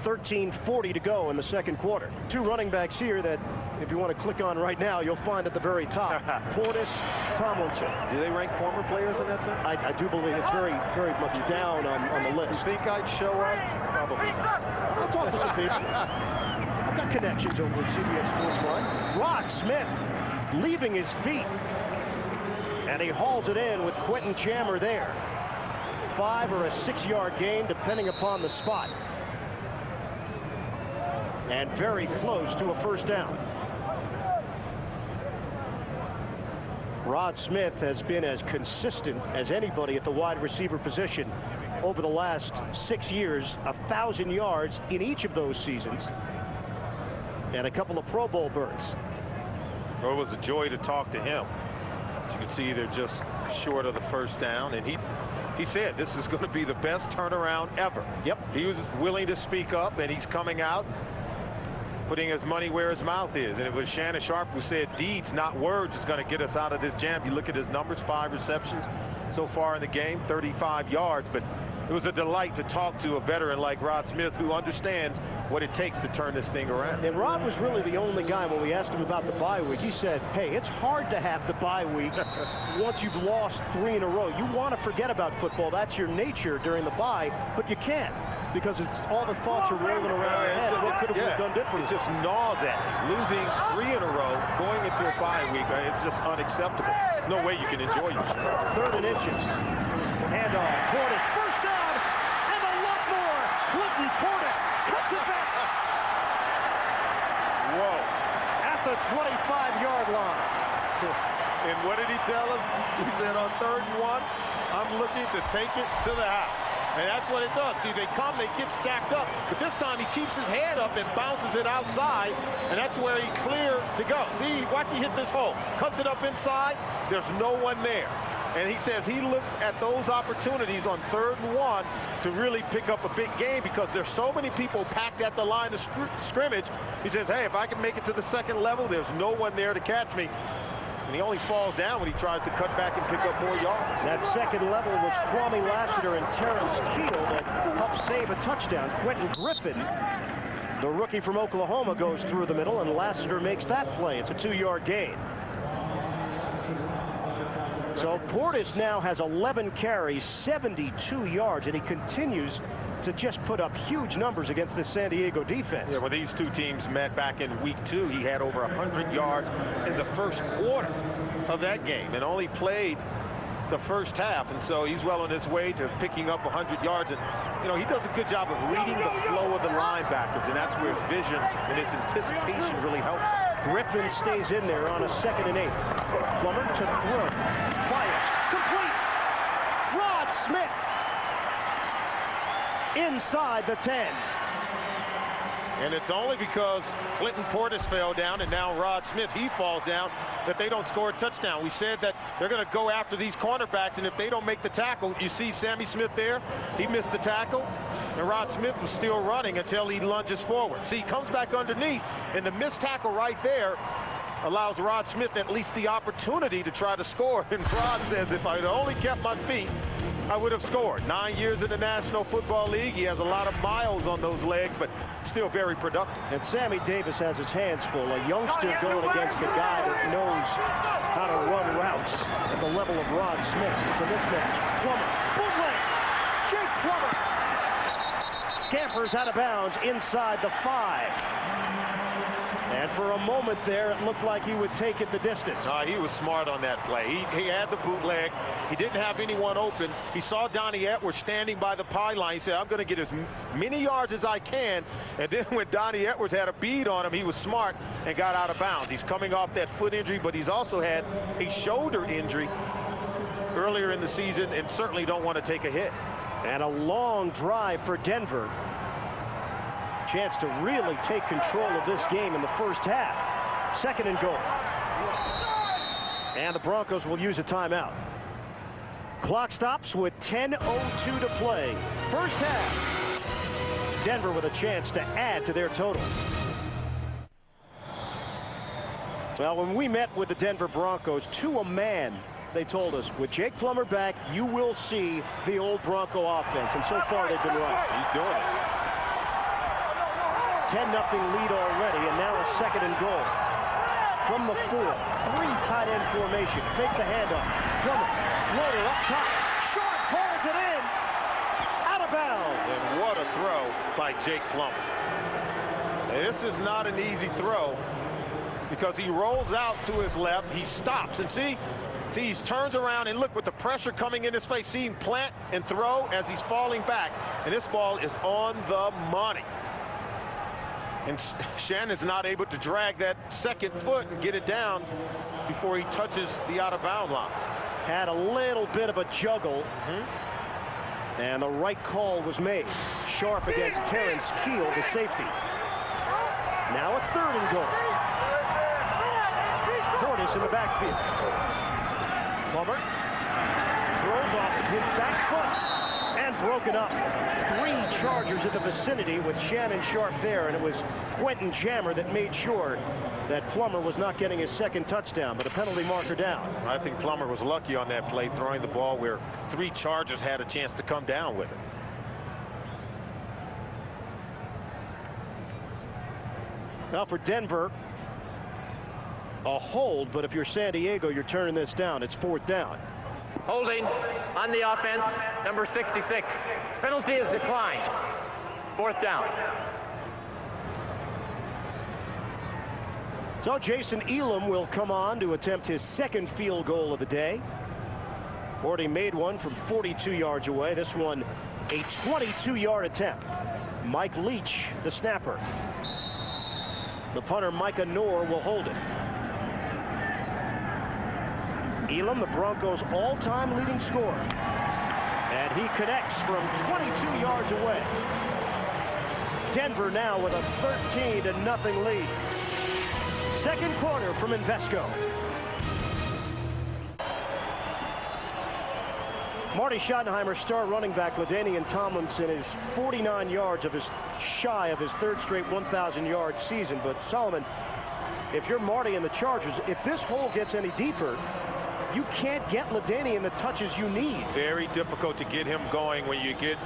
13:40 to go in the second quarter. Two running backs here that, if you want to click on right now, you'll find at the very top. Portis, Tomlinson. Do they rank former players in that thing? I do believe it's very, very much down on the list. You think I'd show up? Probably. I'll talk to some people. I've got connections over at CBS Sports Line. Rod Smith leaving his feet. And he hauls it in with Quentin Jammer there. 5 or a 6-yard gain, depending upon the spot. And very close to a first down. Rod Smith has been as consistent as anybody at the wide receiver position over the last 6 years. 1,000 yards in each of those seasons. And a couple of Pro Bowl berths. Well, it was a joy to talk to him. As you can see, they're just short of the first down. And he said this is going to be the best turnaround ever. Yep. He was willing to speak up, and he's coming out, putting his money where his mouth is. And it was Shannon Sharp who said deeds, not words, is going to get us out of this jam. You look at his numbers, 5 receptions so far in the game, 35 yards. But it was a delight to talk to a veteran like Rod Smith who understands what it takes to turn this thing around. And Rod was really the only guy, when we asked him about the bye week, he said, hey, it's hard to have the bye week once you've lost 3 in a row. You want to forget about football. That's your nature during the bye, but you can't, because it's all the thoughts are rolling around your head. What could have we done differently? It just gnaws at me. Losing 3 in a row, going into a bye week, it's just unacceptable. There's no way you can enjoy yourself. 3rd and inches. Handoff. Portis, first down, and a lot more. Clinton Portis cuts it back. Whoa. At the 25-yard line. And what did he tell us? He said on 3rd and 1, I'm looking to take it to the house. And that's what it does. See, they come, they get stacked up. But this time he keeps his head up and bounces it outside. And that's where he cleared to go. See, watch he hit this hole. Cuts it up inside. There's no one there. And he says he looks at those opportunities on 3rd and 1 to really pick up a big game, because there's so many people packed at the line of scrimmage. He says, hey, if I can make it to the 2nd level, there's no one there to catch me. And he only falls down when he tries to cut back and pick up more yards. That 2nd level was Kwame Lassiter and Terrence Keel that helped save a touchdown. Quentin Griffin, the rookie from Oklahoma, goes through the middle, and Lassiter makes that play. It's a 2-yard gain. So Portis now has 11 carries, 72 yards, and he continues to just put up huge numbers against the San Diego defense. Yeah, when these two teams met back in week 2, he had over 100 yards in the first quarter of that game and only played the first half. And so he's well on his way to picking up 100 yards. And, you know, he does a good job of reading the flow of the linebackers, and that's where his vision and his anticipation really helps him. Griffin stays in there on a 2nd and 8. Plummer to throw. Fires. Complete. Rod Smith. Inside the 10. And it's only because Clinton Portis fell down and now Rod Smith, he falls down, that they don't score a touchdown. We said that they're going to go after these cornerbacks, and if they don't make the tackle, you see Sammy Smith there, he missed the tackle, and Rod Smith was still running until he lunges forward. See, he comes back underneath, and the missed tackle right there allows Rod Smith at least the opportunity to try to score. And Rod says, if I'd only kept my feet, I would have scored. 9 years in the National Football League. He has a lot of miles on those legs, but still very productive. And Sammy Davis has his hands full. A youngster going against a guy that knows how to run routes at the level of Rod Smith. It's a mismatch. Plummer, bootleg. Jake Plummer scampers out of bounds inside the 5. And for a moment there, it looked like he would take it the distance. He was smart on that play. He had the bootleg. He didn't have anyone open. He saw Donnie Edwards standing by the pylon. He said, I'm going to get as many yards as I can. And then when Donnie Edwards had a bead on him, he was smart and got out of bounds. He's coming off that foot injury, but he's also had a shoulder injury earlier in the season and certainly don't want to take a hit. And a long drive for Denver. Chance to really take control of this game in the first half. 2nd and goal. And the Broncos will use a timeout. Clock stops with 10:02 to play. First half. Denver with a chance to add to their total. Well, when we met with the Denver Broncos, to a man, they told us, with Jake Plummer back, you will see the old Bronco offense. And so far, they've been right. He's doing it. 10-0 lead already, and now a 2nd and goal. From the 4, 3 tight end formation. Fake the handoff. Plummer, floater up top. Short, pulls it in. Out of bounds. And what a throw by Jake Plummer. This is not an easy throw because he rolls out to his left. He stops, and see, he turns around, and look, with the pressure coming in his face, see him plant and throw as he's falling back. And this ball is on the money. And Shannon's not able to drag that second foot and get it down before he touches the out-of-bound line. Had a little bit of a juggle. And the right call was made. Sharp against Terrence Keel, the safety. Now a 3rd and goal. Portis in the backfield. Plummer throws off his back foot. And broken up. 3 Chargers in the vicinity with Shannon Sharp there, and it was Quentin Jammer that made sure that Plummer was not getting his 2nd touchdown, but a penalty marker down. I think Plummer was lucky on that play, throwing the ball where 3 Chargers had a chance to come down with it. Now for Denver, a hold, but if you're San Diego, you're turning this down. It's 4th down. Holding on the offense, number 66. Penalty is declined. 4th down. So Jason Elam will come on to attempt his 2nd field goal of the day. Already made one from 42 yards away. This one a 22-yard attempt. Mike Leach, the snapper. The punter, Micah Noor, will hold it. Elam, the Broncos' all-time leading scorer. And he connects from 22 yards away. Denver now with a 13-0 lead. 2nd quarter from Invesco. Marty Schottenheimer, star running back LaDainian Tomlinson is 49 yards shy of his 3rd straight 1,000-yard season. But Solomon, if you're Marty and the Chargers, if this hole gets any deeper, you can't get LaDainian the touches you need. Very difficult to get him going when you get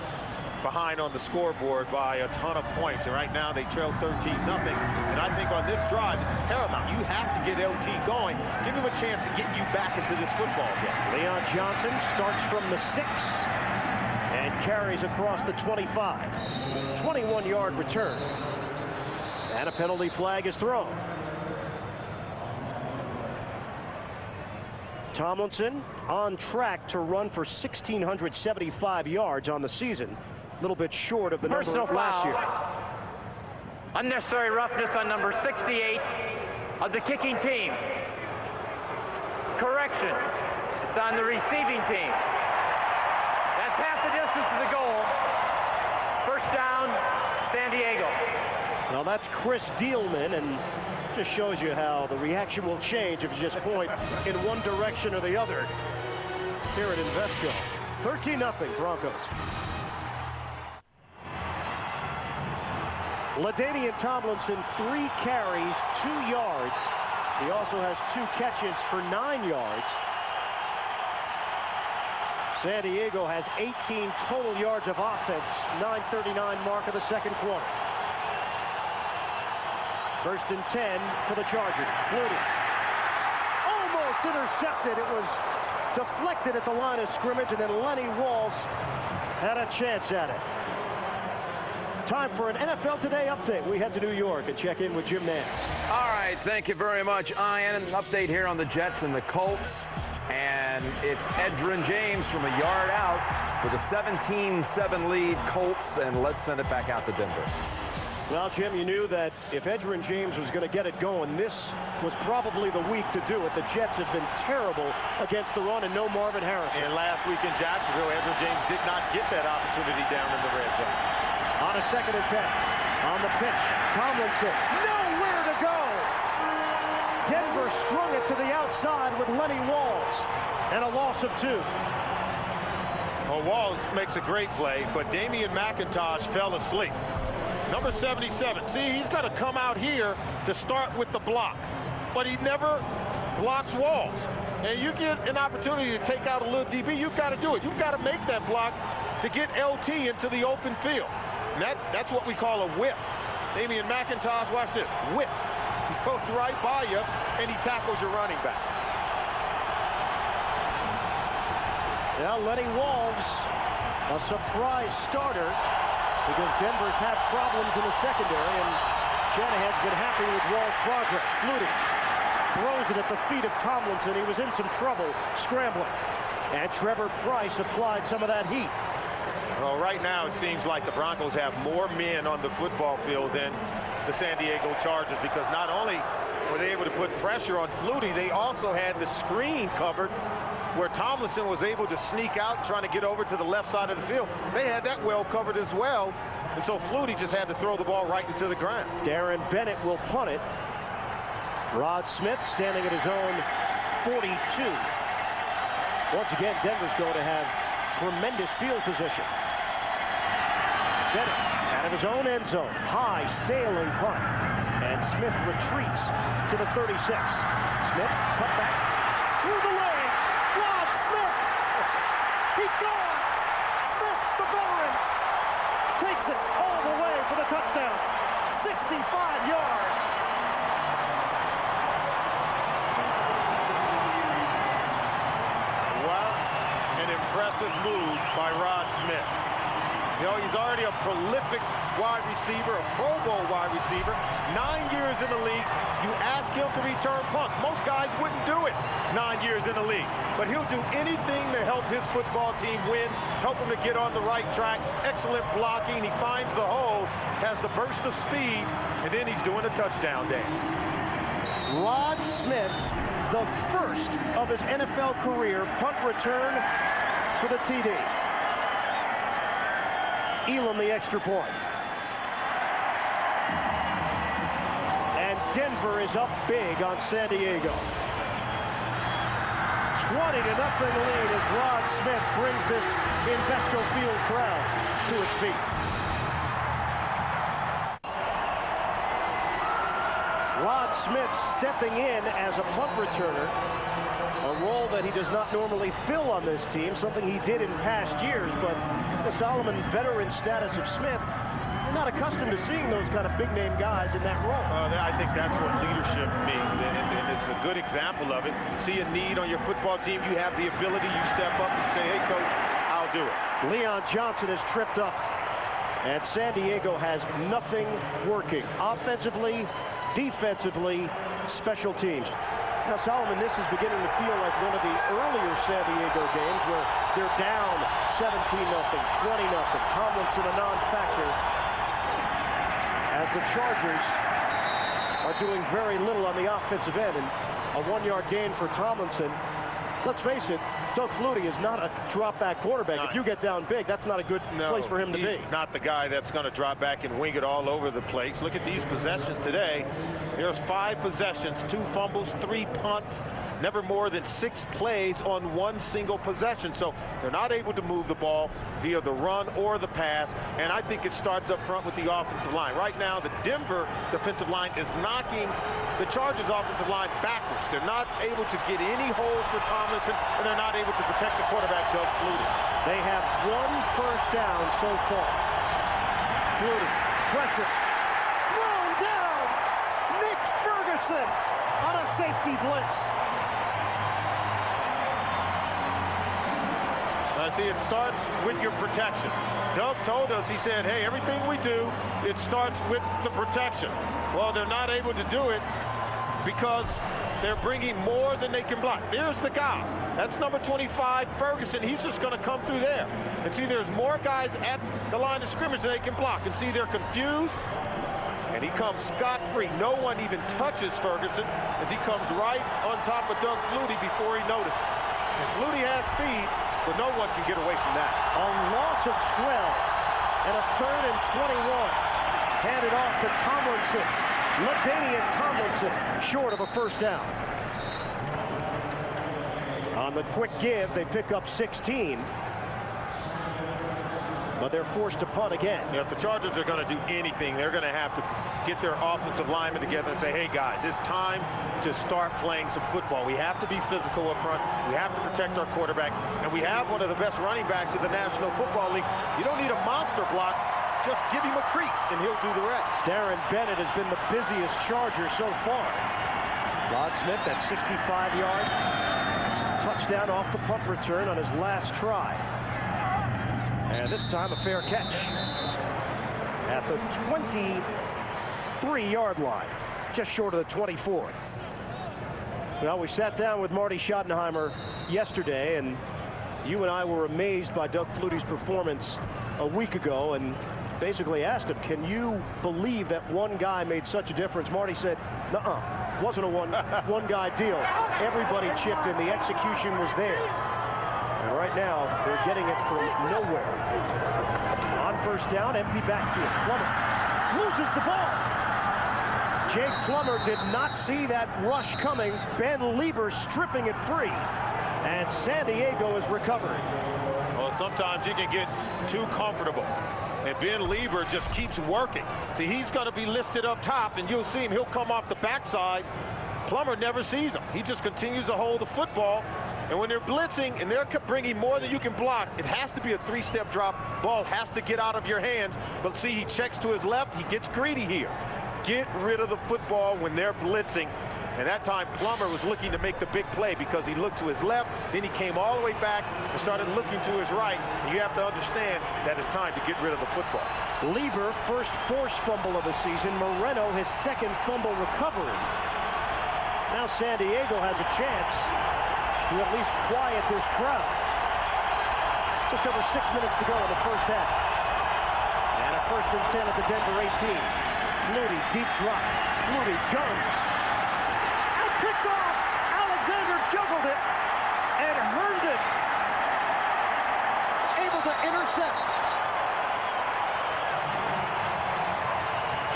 behind on the scoreboard by a ton of points. And right now they trail 13-0. And I think on this drive, it's paramount. You have to get LT going. Give him a chance to get you back into this football game. Leon Johnson starts from the 6 and carries across the 25. 21-yard return. And a penalty flag is thrown. Tomlinson on track to run for 1,675 yards on the season. A little bit short of the number last year. Unnecessary roughness on number 68 of the kicking team. Correction. It's on the receiving team. That's half the distance to the goal. 1st down, San Diego. Now that's Chris Dealman, and just shows you how the reaction will change if you just point in one direction or the other here at Invesco. 13-0 Broncos. LaDainian Tomlinson, 3 carries, 2 yards. He also has 2 catches for 9 yards. San Diego has 18 total yards of offense. 9:39 mark of the 2nd quarter. 1st and 10 for the Chargers. Flutie. Almost intercepted. It was deflected at the line of scrimmage, and then Lenny Walls had a chance at it. Time for an NFL Today update. We head to New York and check in with Jim Nance. All right, thank you very much, Ian. An update here on the Jets and the Colts. And it's Edgerrin James from a yard out with a 17-7 lead, Colts, and let's send it back out to Denver. Well, Jim, you knew that if Edgerrin James was going to get it going, this was probably the week to do it. The Jets have been terrible against the run, and no Marvin Harrison. And last week in Jacksonville, Edgerrin James did not get that opportunity down in the red zone. On a 2nd and 10, on the pitch, Tomlinson, nowhere to go. Denver strung it to the outside with Lenny Walls, and a loss of 2. Well, Walls makes a great play, but Damian McIntosh fell asleep. Number 77. See, he's got to come out here to start with the block, but he never blocks Walls. And you get an opportunity to take out a little DB, you've got to do it. You've got to make that block to get LT into the open field. And that's what we call a whiff. Damian McIntosh, watch this, whiff. He goes right by you, and he tackles your running back. Now, Lenny Walls, a surprise starter, because Denver's had problems in the secondary, and Shanahan's been happy with Wall's progress. Flutie throws it at the feet of Tomlinson. He was in some trouble scrambling. And Trevor Price applied some of that heat. Well, right now it seems like the Broncos have more men on the football field than the San Diego Chargers, because not only were they able to put pressure on Flutie, they also had the screen covered where Tomlinson was able to sneak out trying to get over to the left side of the field. They had that well covered as well, and so Flutie just had to throw the ball right into the ground. Darren Bennett will punt it. Rod Smith standing at his own 42. Once again, Denver's going to have tremendous field position. Bennett out of his own end zone. High sailing punt. And Smith retreats to the 36. Smith cut back through the lane. Rod Smith. He's gone. Smith, the veteran, takes it all the way for the touchdown. 65 yards. Wow, an impressive move by Rod Smith. You know, he's already a prolific wide receiver, a Pro Bowl wide receiver. 9 years in the league. You ask him to return punts. Most guys wouldn't do it 9 years in the league. But he'll do anything to help his football team win, help him to get on the right track. Excellent blocking. He finds the hole, has the burst of speed, and then he's doing a touchdown dance. Rod Smith, the first of his NFL career punt return for the TD. Elam the extra point. And Denver is up big on San Diego. 20-0 lead as Rod Smith brings this Invesco Field crowd to its feet. Rod Smith stepping in as a punt returner, a role that he does not normally fill on this team, something he did in past years, but the Solomon veteran status of Smith, you're not accustomed to seeing those kind of big-name guys in that role. I think that's what leadership means, and it's a good example of it. See a need on your football team, you have the ability, you step up and say, hey, coach, I'll do it. Leon Johnson has tripped up, and San Diego has nothing working. Offensively, defensively, special teams. Now, Solomon, this is beginning to feel like one of the earlier San Diego games where they're down 17-0, 20-0. Tomlinson a non-factor as the Chargers are doing very little on the offensive end. And a one-yard gain for Tomlinson. Let's face it, Doug Flutie is not a drop-back quarterback. If you get down big, that's not a good place for him to be. Not the guy that's going to drop back and wing it all over the place. Look at these possessions today. There's 5 possessions, 2 fumbles, 3 punts, never more than 6 plays on one single possession. So they're not able to move the ball via the run or the pass, and I think it starts up front with the offensive line. Right now, the Denver defensive line is knocking the Chargers offensive line backwards. They're not able to get any holes for Tomlinson, and they're not able to protect the quarterback, Doug Flutie. They have 1 first down so far. Flutie, pressure, thrown down. Nick Ferguson on a safety blitz. See, it starts with your protection. Doug told us, he said, hey, everything we do, it starts with the protection. Well, they're not able to do it because they're bringing more than they can block. There's the guy. That's number 25, Ferguson. He's just going to come through there. And see, there's more guys at the line of scrimmage than they can block. And see, they're confused. And he comes scot-free. No one even touches Ferguson as he comes right on top of Doug Flutie before he notices. And Flutie has speed, but no one can get away from that. A loss of 12 and a 3rd and 21. Handed off to Tomlinson. LaDainian Tomlinson short of a first down. On the quick give, they pick up 16. But they're forced to punt again. You know, if the Chargers are going to do anything, they're going to have to get their offensive linemen together and say, hey, guys, it's time to start playing some football. We have to be physical up front. We have to protect our quarterback. And we have one of the best running backs in the National Football League. You don't need a monster block. Just give him a crease, and he'll do the rest. Darren Bennett has been the busiest Charger so far. Rod Smith, that 65-yard touchdown off the punt return on his last try. And this time a fair catch at the 23-yard line, just short of the 24. Well, we sat down with Marty Schottenheimer yesterday, and you and I were amazed by Doug Flutie's performance a week ago and basically asked him, can you believe that one guy made such a difference? Marty said, nuh-uh, wasn't a one guy deal. Everybody chipped in, the execution was there. And right now, they're getting it from nowhere. On first down, empty backfield. Plummer loses the ball. Jake Plummer did not see that rush coming. Ben Lieber stripping it free. And San Diego is recovering. Well, sometimes you can get too comfortable. And Ben Lieber just keeps working. See, he's going to be listed up top, and you'll see him. He'll come off the backside. Plummer never sees him. He just continues to hold the football. And when they're blitzing and they're bringing more than you can block, it has to be a 3-step drop. Ball has to get out of your hands. But see, he checks to his left. He gets greedy here. Get rid of the football when they're blitzing. And that time, Plummer was looking to make the big play because he looked to his left, then he came all the way back and started looking to his right. And you have to understand that it's time to get rid of the football. Lieber, first forced fumble of the season. Moreno, his second fumble recovery. Now San Diego has a chance to at least quiet this crowd. Just over 6 minutes to go in the first half. And a 1st and 10 at the Denver 18. Flutie, deep drop. Flutie guns. And picked off. Alexander juggled it. And Herndon able to intercept.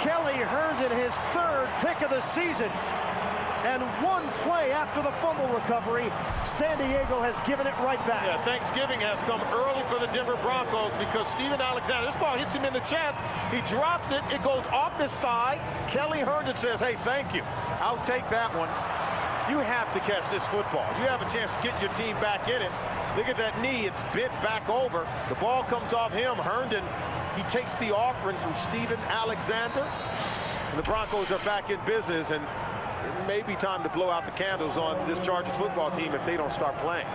Kelly Herndon, his 3rd pick of the season. And one play after the fumble recovery, San Diego has given it right back. Yeah, Thanksgiving has come early for the Denver Broncos because Steven Alexander, this ball hits him in the chest. He drops it. It goes off his thigh. Kelly Herndon says, hey, thank you. I'll take that one. You have to catch this football. You have a chance to get your team back in it. Look at that knee. It's bent back over. The ball comes off him. Herndon, he takes the offering from Steven Alexander. And the Broncos are back in business, and it may be time to blow out the candles on this Chargers football team if they don't start playing.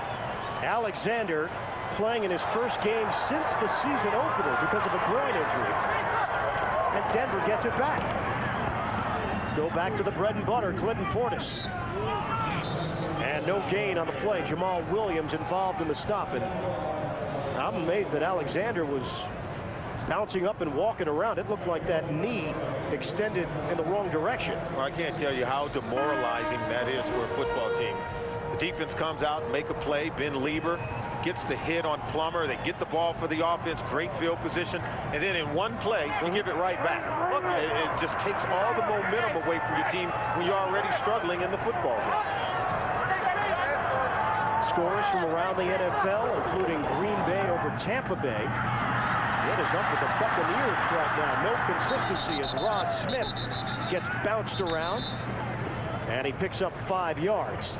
Alexander playing in his first game since the season opener because of a groin injury. And Denver gets it back. Go back to the bread and butter, Clinton Portis. And no gain on the play. Jamal Williams involved in the stop. And I'm amazed that Alexander was bouncing up and walking around. It looked like that knee extended in the wrong direction. Well, I can't tell you how demoralizing that is for a football team. The defense comes out and make a play. Ben Lieber gets the hit on Plummer. They get the ball for the offense, great field position, and then in one play, they give it right back. It just takes all the momentum away from your team when you're already struggling in the football game. Scores from around the NFL, including Green Bay over Tampa Bay. It is up with the Buccaneers right now. No consistency as Rod Smith gets bounced around. And he picks up 5 yards.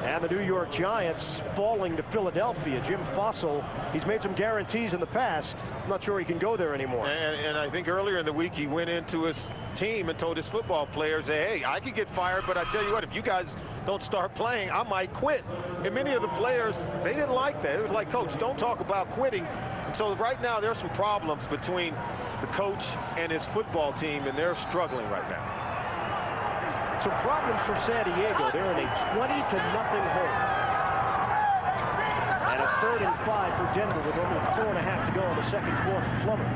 And the New York Giants falling to Philadelphia. Jim Fossil, he's made some guarantees in the past. I'm not sure he can go there anymore. And I think earlier in the week he went into his team and told his football players, hey, I could get fired, but I tell you what, if you guys don't start playing, I might quit. And many of the players, they didn't like that. It was like, coach, don't talk about quitting. And so right now there's some problems between the coach and his football team, and they're struggling right now. Some problems for San Diego. They're in a 20-0 hole. And a 3rd and 5 for Denver with only 4.5 to go in the second quarter. Plummer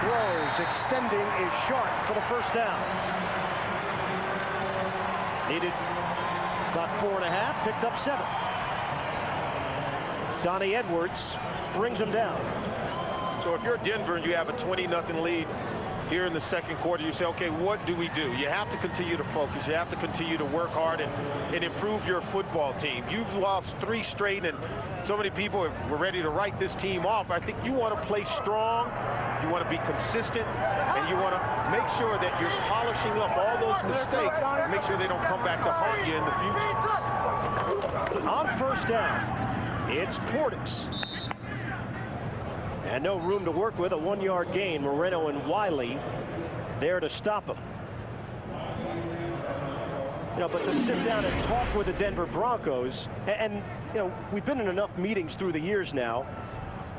throws, extending, is sharp for the first down. Needed about 4.5, picked up 7. Donnie Edwards brings him down. So if you're Denver and you have a 20-0 lead here in the second quarter, you say, okay, what do we do? You have to continue to focus. You have to continue to work hard and improve your football team. You've lost 3 straight, and so many people were ready to write this team off. I think you want to play strong, you want to be consistent, and you want to make sure that you're polishing up all those mistakes and make sure they don't come back to haunt you in the future. On first down, it's Portis. And no room to work with, a 1-yard gain. Moreno and Wiley there to stop him. You know, but to sit down and talk with the Denver Broncos, and you know, we've been in enough meetings through the years now.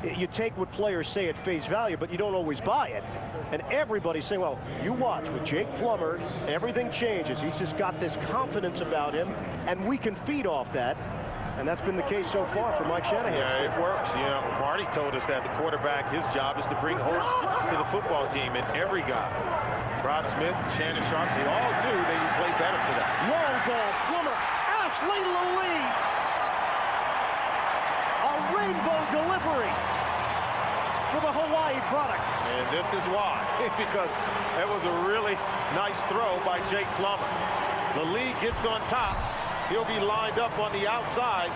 You take what players say at face value, but you don't always buy it. And everybody's saying, well, you watch with Jake Plummer, everything changes. He's just got this confidence about him, and we can feed off that. And that's been the case so far for Mike Shanahan. Yeah, it works. You know, Marty told us that the quarterback, his job is to bring hope to the football team, and every guy, Rod Smith, Shannon Sharp, they all knew they would play better today. Long ball, Plummer, Ashley Lee. A rainbow delivery for the Hawaii product. And this is why, because that was a really nice throw by Jake Plummer. The lead gets on top. He'll be lined up on the outside,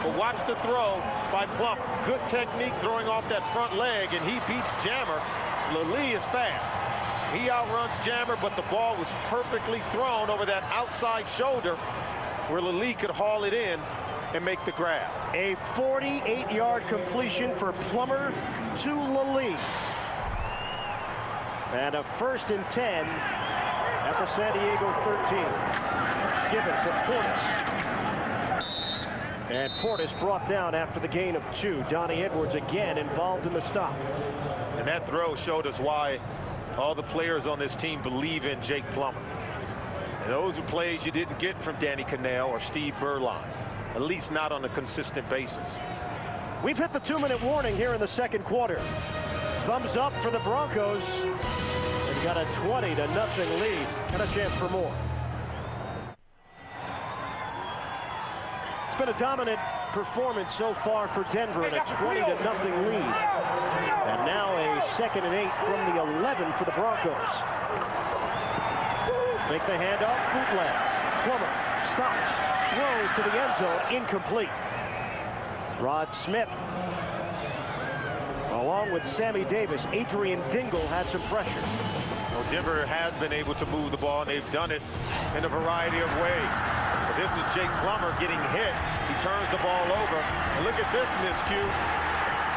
but watch the throw by Plummer. Good technique throwing off that front leg, and he beats Jammer. Lee is fast. He outruns Jammer, but the ball was perfectly thrown over that outside shoulder where Lee could haul it in and make the grab. A 48-yard completion for Plummer to Lee. And a 1st and 10 at the San Diego 13. Given to Portis. And Portis brought down after the gain of 2. Donnie Edwards again involved in the stop. And that throw showed us why all the players on this team believe in Jake Plummer. And those are plays you didn't get from Danny Cannell or Steve Berline, at least not on a consistent basis. We've hit the 2-minute warning here in the second quarter. Thumbs up for the Broncos. They've got a 20-0 lead and a chance for more. It's been a dominant performance so far for Denver in a 20-0 lead. And now a 2nd and 8 from the 11 for the Broncos. Make the handoff, bootleg. Plummer stops, throws to the end zone, incomplete. Rod Smith, along with Sammy Davis, Adrian Dingle had some pressure. Well, Denver has been able to move the ball, and they've done it in a variety of ways. But this is Jake Plummer getting hit. He turns the ball over. And look at this miscue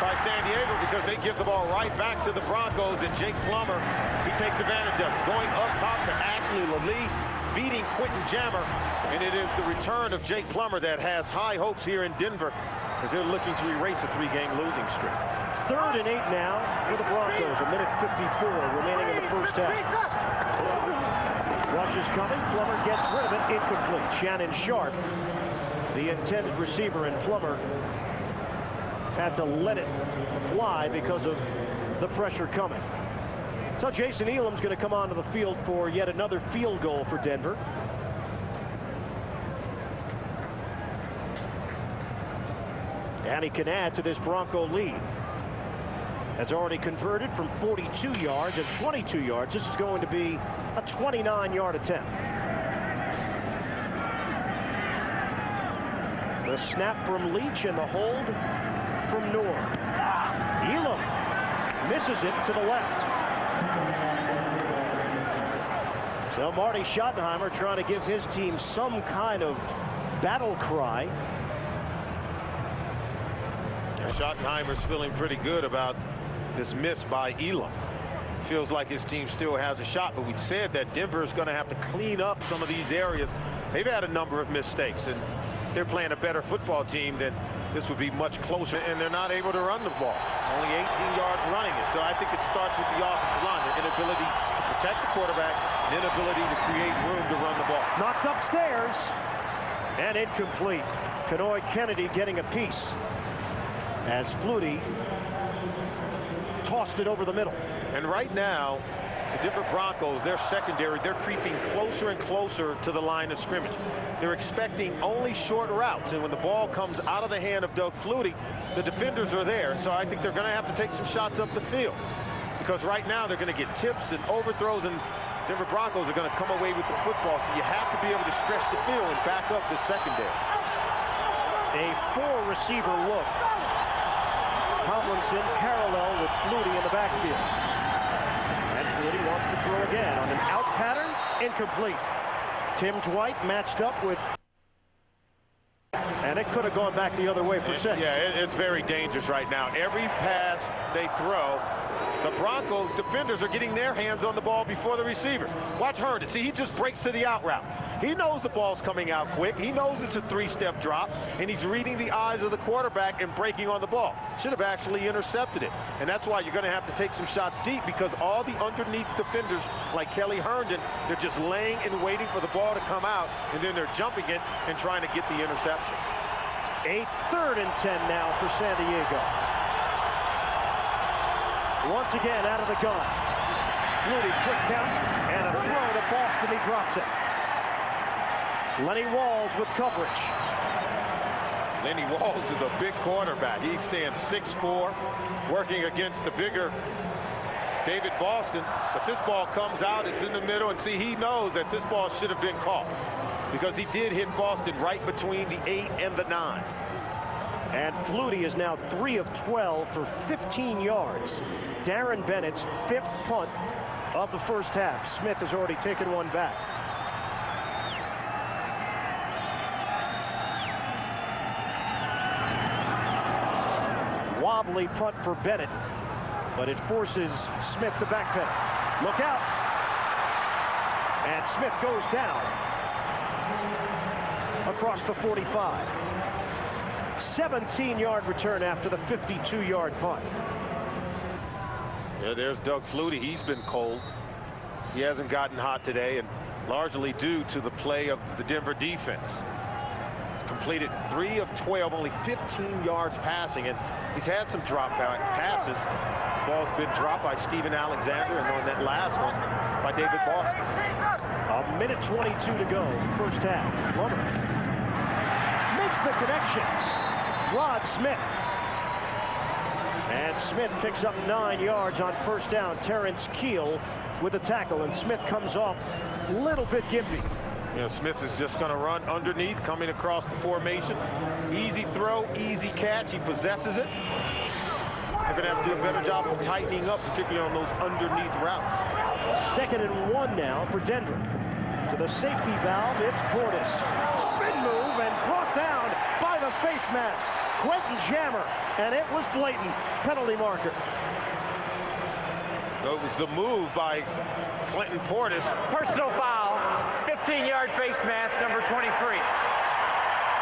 by San Diego, because they give the ball right back to the Broncos, and Jake Plummer, he takes advantage of it. Going up top to Ashley Lee, beating Quentin Jammer, and it is the return of Jake Plummer that has high hopes here in Denver as they're looking to erase a 3-game losing streak. 3rd and 8 now for the Broncos. 1:54 remaining in the first half. Rush is coming. Plummer gets rid of it. Incomplete. Shannon Sharp, the intended receiver, and Plummer had to let it fly because of the pressure coming. So Jason Elam's going to come onto the field for yet another field goal for Denver. And he can add to this Bronco lead. Has already converted from 42 yards and 22 yards. This is going to be a 29-yard attempt. The snap from Leach and the hold from Noor. Elam misses it to the left. So Marty Schottenheimer trying to give his team some kind of battle cry. Schottenheimer's feeling pretty good about this miss by Elam. Feels like his team still has a shot, but we said that Denver is going to have to clean up some of these areas. They've had a number of mistakes, and they're playing a better football team, then this would be much closer, and they're not able to run the ball. Only 18 yards running it. So I think it starts with the offensive line, their inability to protect the quarterback, and inability to create room to run the ball. Knocked upstairs and incomplete. Kenoy Kennedy getting a piece as Flutie tossed it over the middle. And right now, the Denver Broncos, their secondary, they're creeping closer and closer to the line of scrimmage. They're expecting only short routes, and when the ball comes out of the hand of Doug Flutie, the defenders are there. So I think they're going to have to take some shots up the field, because right now they're going to get tips and overthrows, and Denver Broncos are going to come away with the football. So you have to be able to stretch the field and back up the secondary. A four-receiver look. Tomlinson parallel with Flutie in the backfield. And Flutie wants to throw again on an out pattern. Incomplete. Tim Dwight matched up with... And it could have gone back the other way for 6. Yeah, it's very dangerous right now. Every pass they throw, the Broncos defenders are getting their hands on the ball before the receivers. Watch Herndon. See, he just breaks to the out route. He knows the ball's coming out quick. He knows it's a 3-step drop, and he's reading the eyes of the quarterback and breaking on the ball. Should have actually intercepted it. And that's why you're going to have to take some shots deep, because all the underneath defenders like Kelly Herndon, they're just laying and waiting for the ball to come out, and then they're jumping it and trying to get the interception. A 3rd and 10 now for San Diego. Once again out of the gun. Flutie, quick count, and a throw to Boston. He drops it. Lenny Walls with coverage. Lenny Walls is a big quarterback. He stands 6'4", working against the bigger David Boston. But this ball comes out, it's in the middle, and see, he knows that this ball should have been caught, because he did hit Boston right between the 8 and the 9. And Flutie is now 3 of 12 for 15 yards. Darren Bennett's 5th punt of the first half. Smith has already taken one back. Wobbly punt for Bennett, but it forces Smith to backpedal. Look out. And Smith goes down across the 45. 17-yard return after the 52-yard punt. Yeah, there's Doug Flutie. He's been cold. He hasn't gotten hot today, and largely due to the play of the Denver defense. He's completed 3 of 12, only 15 yards passing, and he's had some drop passes. The ball's been dropped by Steven Alexander, and on that last one by David Boston. A minute 22 to go, first half. Plummer makes the connection. Rod Smith. And Smith picks up 9 yards on first down. Terrence Keel with a tackle, and Smith comes off a little bit gimpy. You know, Smith is just going to run underneath, coming across the formation. Easy throw, easy catch. He possesses it. They're going to have to do a better job of tightening up, particularly on those underneath routes. 2nd and 1 now for Denver. To the safety valve, it's Portis. Spin move and brought down by the face mask. Quentin Jammer, and it was blatant. Penalty marker. It was the move by Clinton Portis. Personal foul, 15-yard face mask, number 23.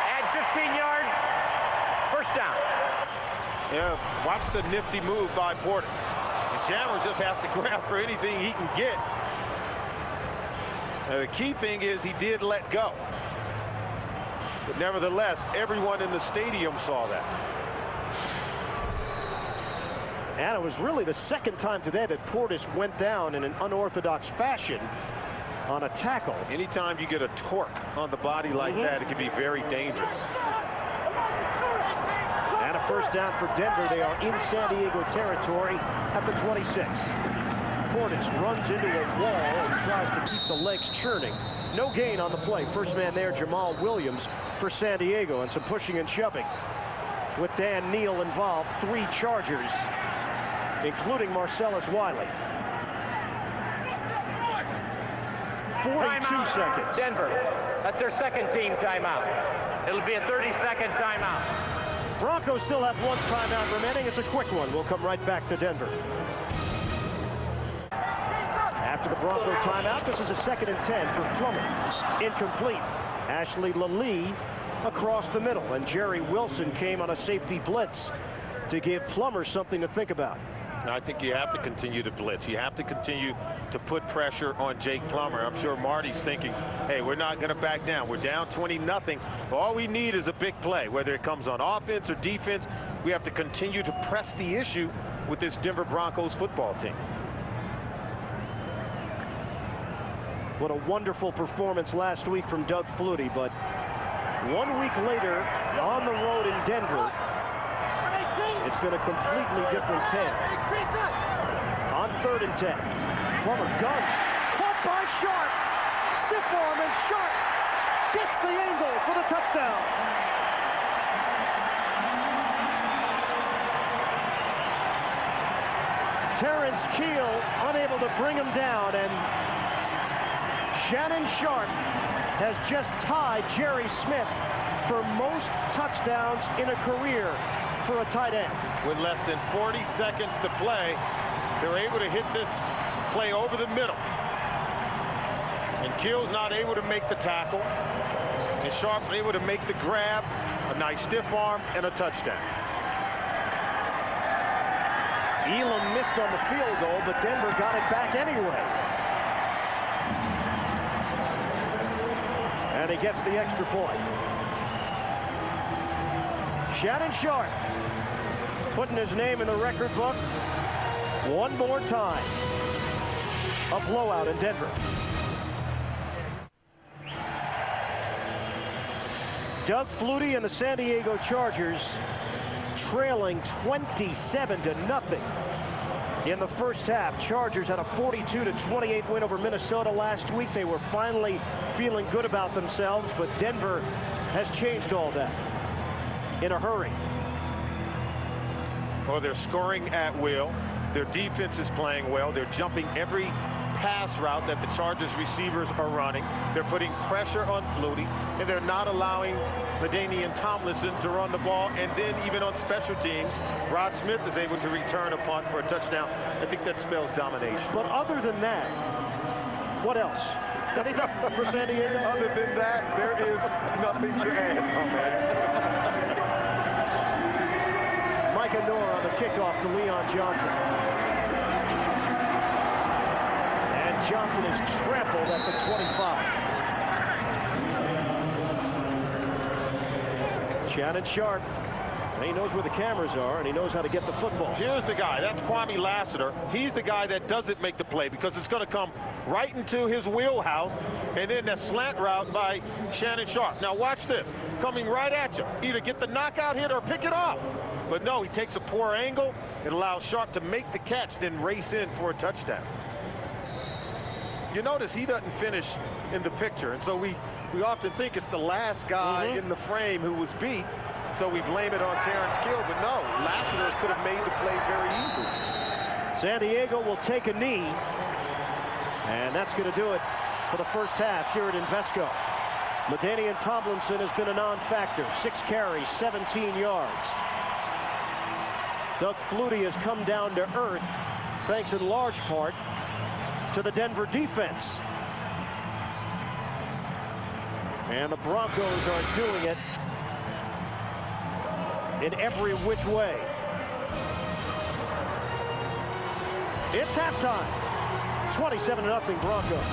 Add 15 yards, first down. Yeah, watch the nifty move by Portis. And Jammer just has to grab for anything he can get. The key thing is he did let go. But nevertheless, everyone in the stadium saw that. And it was really the second time today that Portis went down in an unorthodox fashion on a tackle. Anytime you get a torque on the body like that, it can be very dangerous. And a first down for Denver. They are in San Diego territory at the 26. Portis runs into a wall and tries to keep the legs churning. No gain on the play. First man there, Jamal Williams for San Diego, and some pushing and shoving with Dan Neal involved. 3 Chargers, including Marcellus Wiley. 42 seconds. Denver. That's their second team timeout. It'll be a 30-second timeout. Broncos still have 1 timeout remaining. It's a quick one. We'll come right back to Denver. After the Bronco timeout, this is a 2nd and 10 for Plummer. Incomplete. Ashley Lalee across the middle, and Jerry Wilson came on a safety blitz to give Plummer something to think about. I think you have to continue to blitz. You have to continue to put pressure on Jake Plummer. I'm sure Marty's thinking, hey, we're not going to back down. We're down 20-0. All we need is a big play, whether it comes on offense or defense. We have to continue to press the issue with this Denver Broncos football team. What a wonderful performance last week from Doug Flutie, but 1 week later on the road in Denver, it's been a completely different tale. On 3rd and 10, Plummer guns, caught by Sharp, stiff arm, and Sharp gets the angle for the touchdown. Terrence Keel unable to bring him down, and Shannon Sharp has just tied Jerry Smith for most touchdowns in a career for a tight end. With less than 40 seconds to play, they're able to hit this play over the middle. And Keel's not able to make the tackle. And Sharp's able to make the grab, a nice stiff arm, and a touchdown. Elam missed on the field goal, but Denver got it back anyway. And he gets the extra point. Shannon Sharp putting his name in the record book one more time. A blowout in Denver. Doug Flutie and the San Diego Chargers trailing 27-0 in the first half. Chargers had a 42-28 win over Minnesota last week. They were finally feeling good about themselves, but Denver has changed all that in a hurry. Well, they're scoring at will. Their defense is playing well. They're jumping every pass route that the Chargers receivers are running. They're putting pressure on Flutie, and they're not allowing LaDainian Tomlinson to run the ball. And then even on special teams, Rod Smith is able to return a punt for a touchdown. I think that spells domination. But other than that, what else? Anything for San Diego? Other than that, there is nothing to add. Oh, man. Micah Noor on the kickoff to Leon Johnson. And Johnson is trampled at the 25. Shannon Sharp. He knows where the cameras are, and he knows how to get the football. Here's the guy. That's Kwame Lassiter. He's the guy that doesn't make the play because it's going to come right into his wheelhouse, and then that slant route by Shannon Sharp. Now watch this. Coming right at you. Either get the knockout hit or pick it off. But no, he takes a poor angle. It allows Sharp to make the catch, then race in for a touchdown. You notice he doesn't finish in the picture, and so we often think it's the last guy in the frame who was beat. So we blame it on Terrence Keel, but no, Lassiter could have made the play very easily. San Diego will take a knee, and that's going to do it for the first half here at Invesco. LaDainian Tomlinson has been a non-factor. 6 carries, 17 yards. Doug Flutie has come down to earth, thanks in large part to the Denver defense. And the Broncos are doing it in every which way. It's halftime. 27-0 Broncos.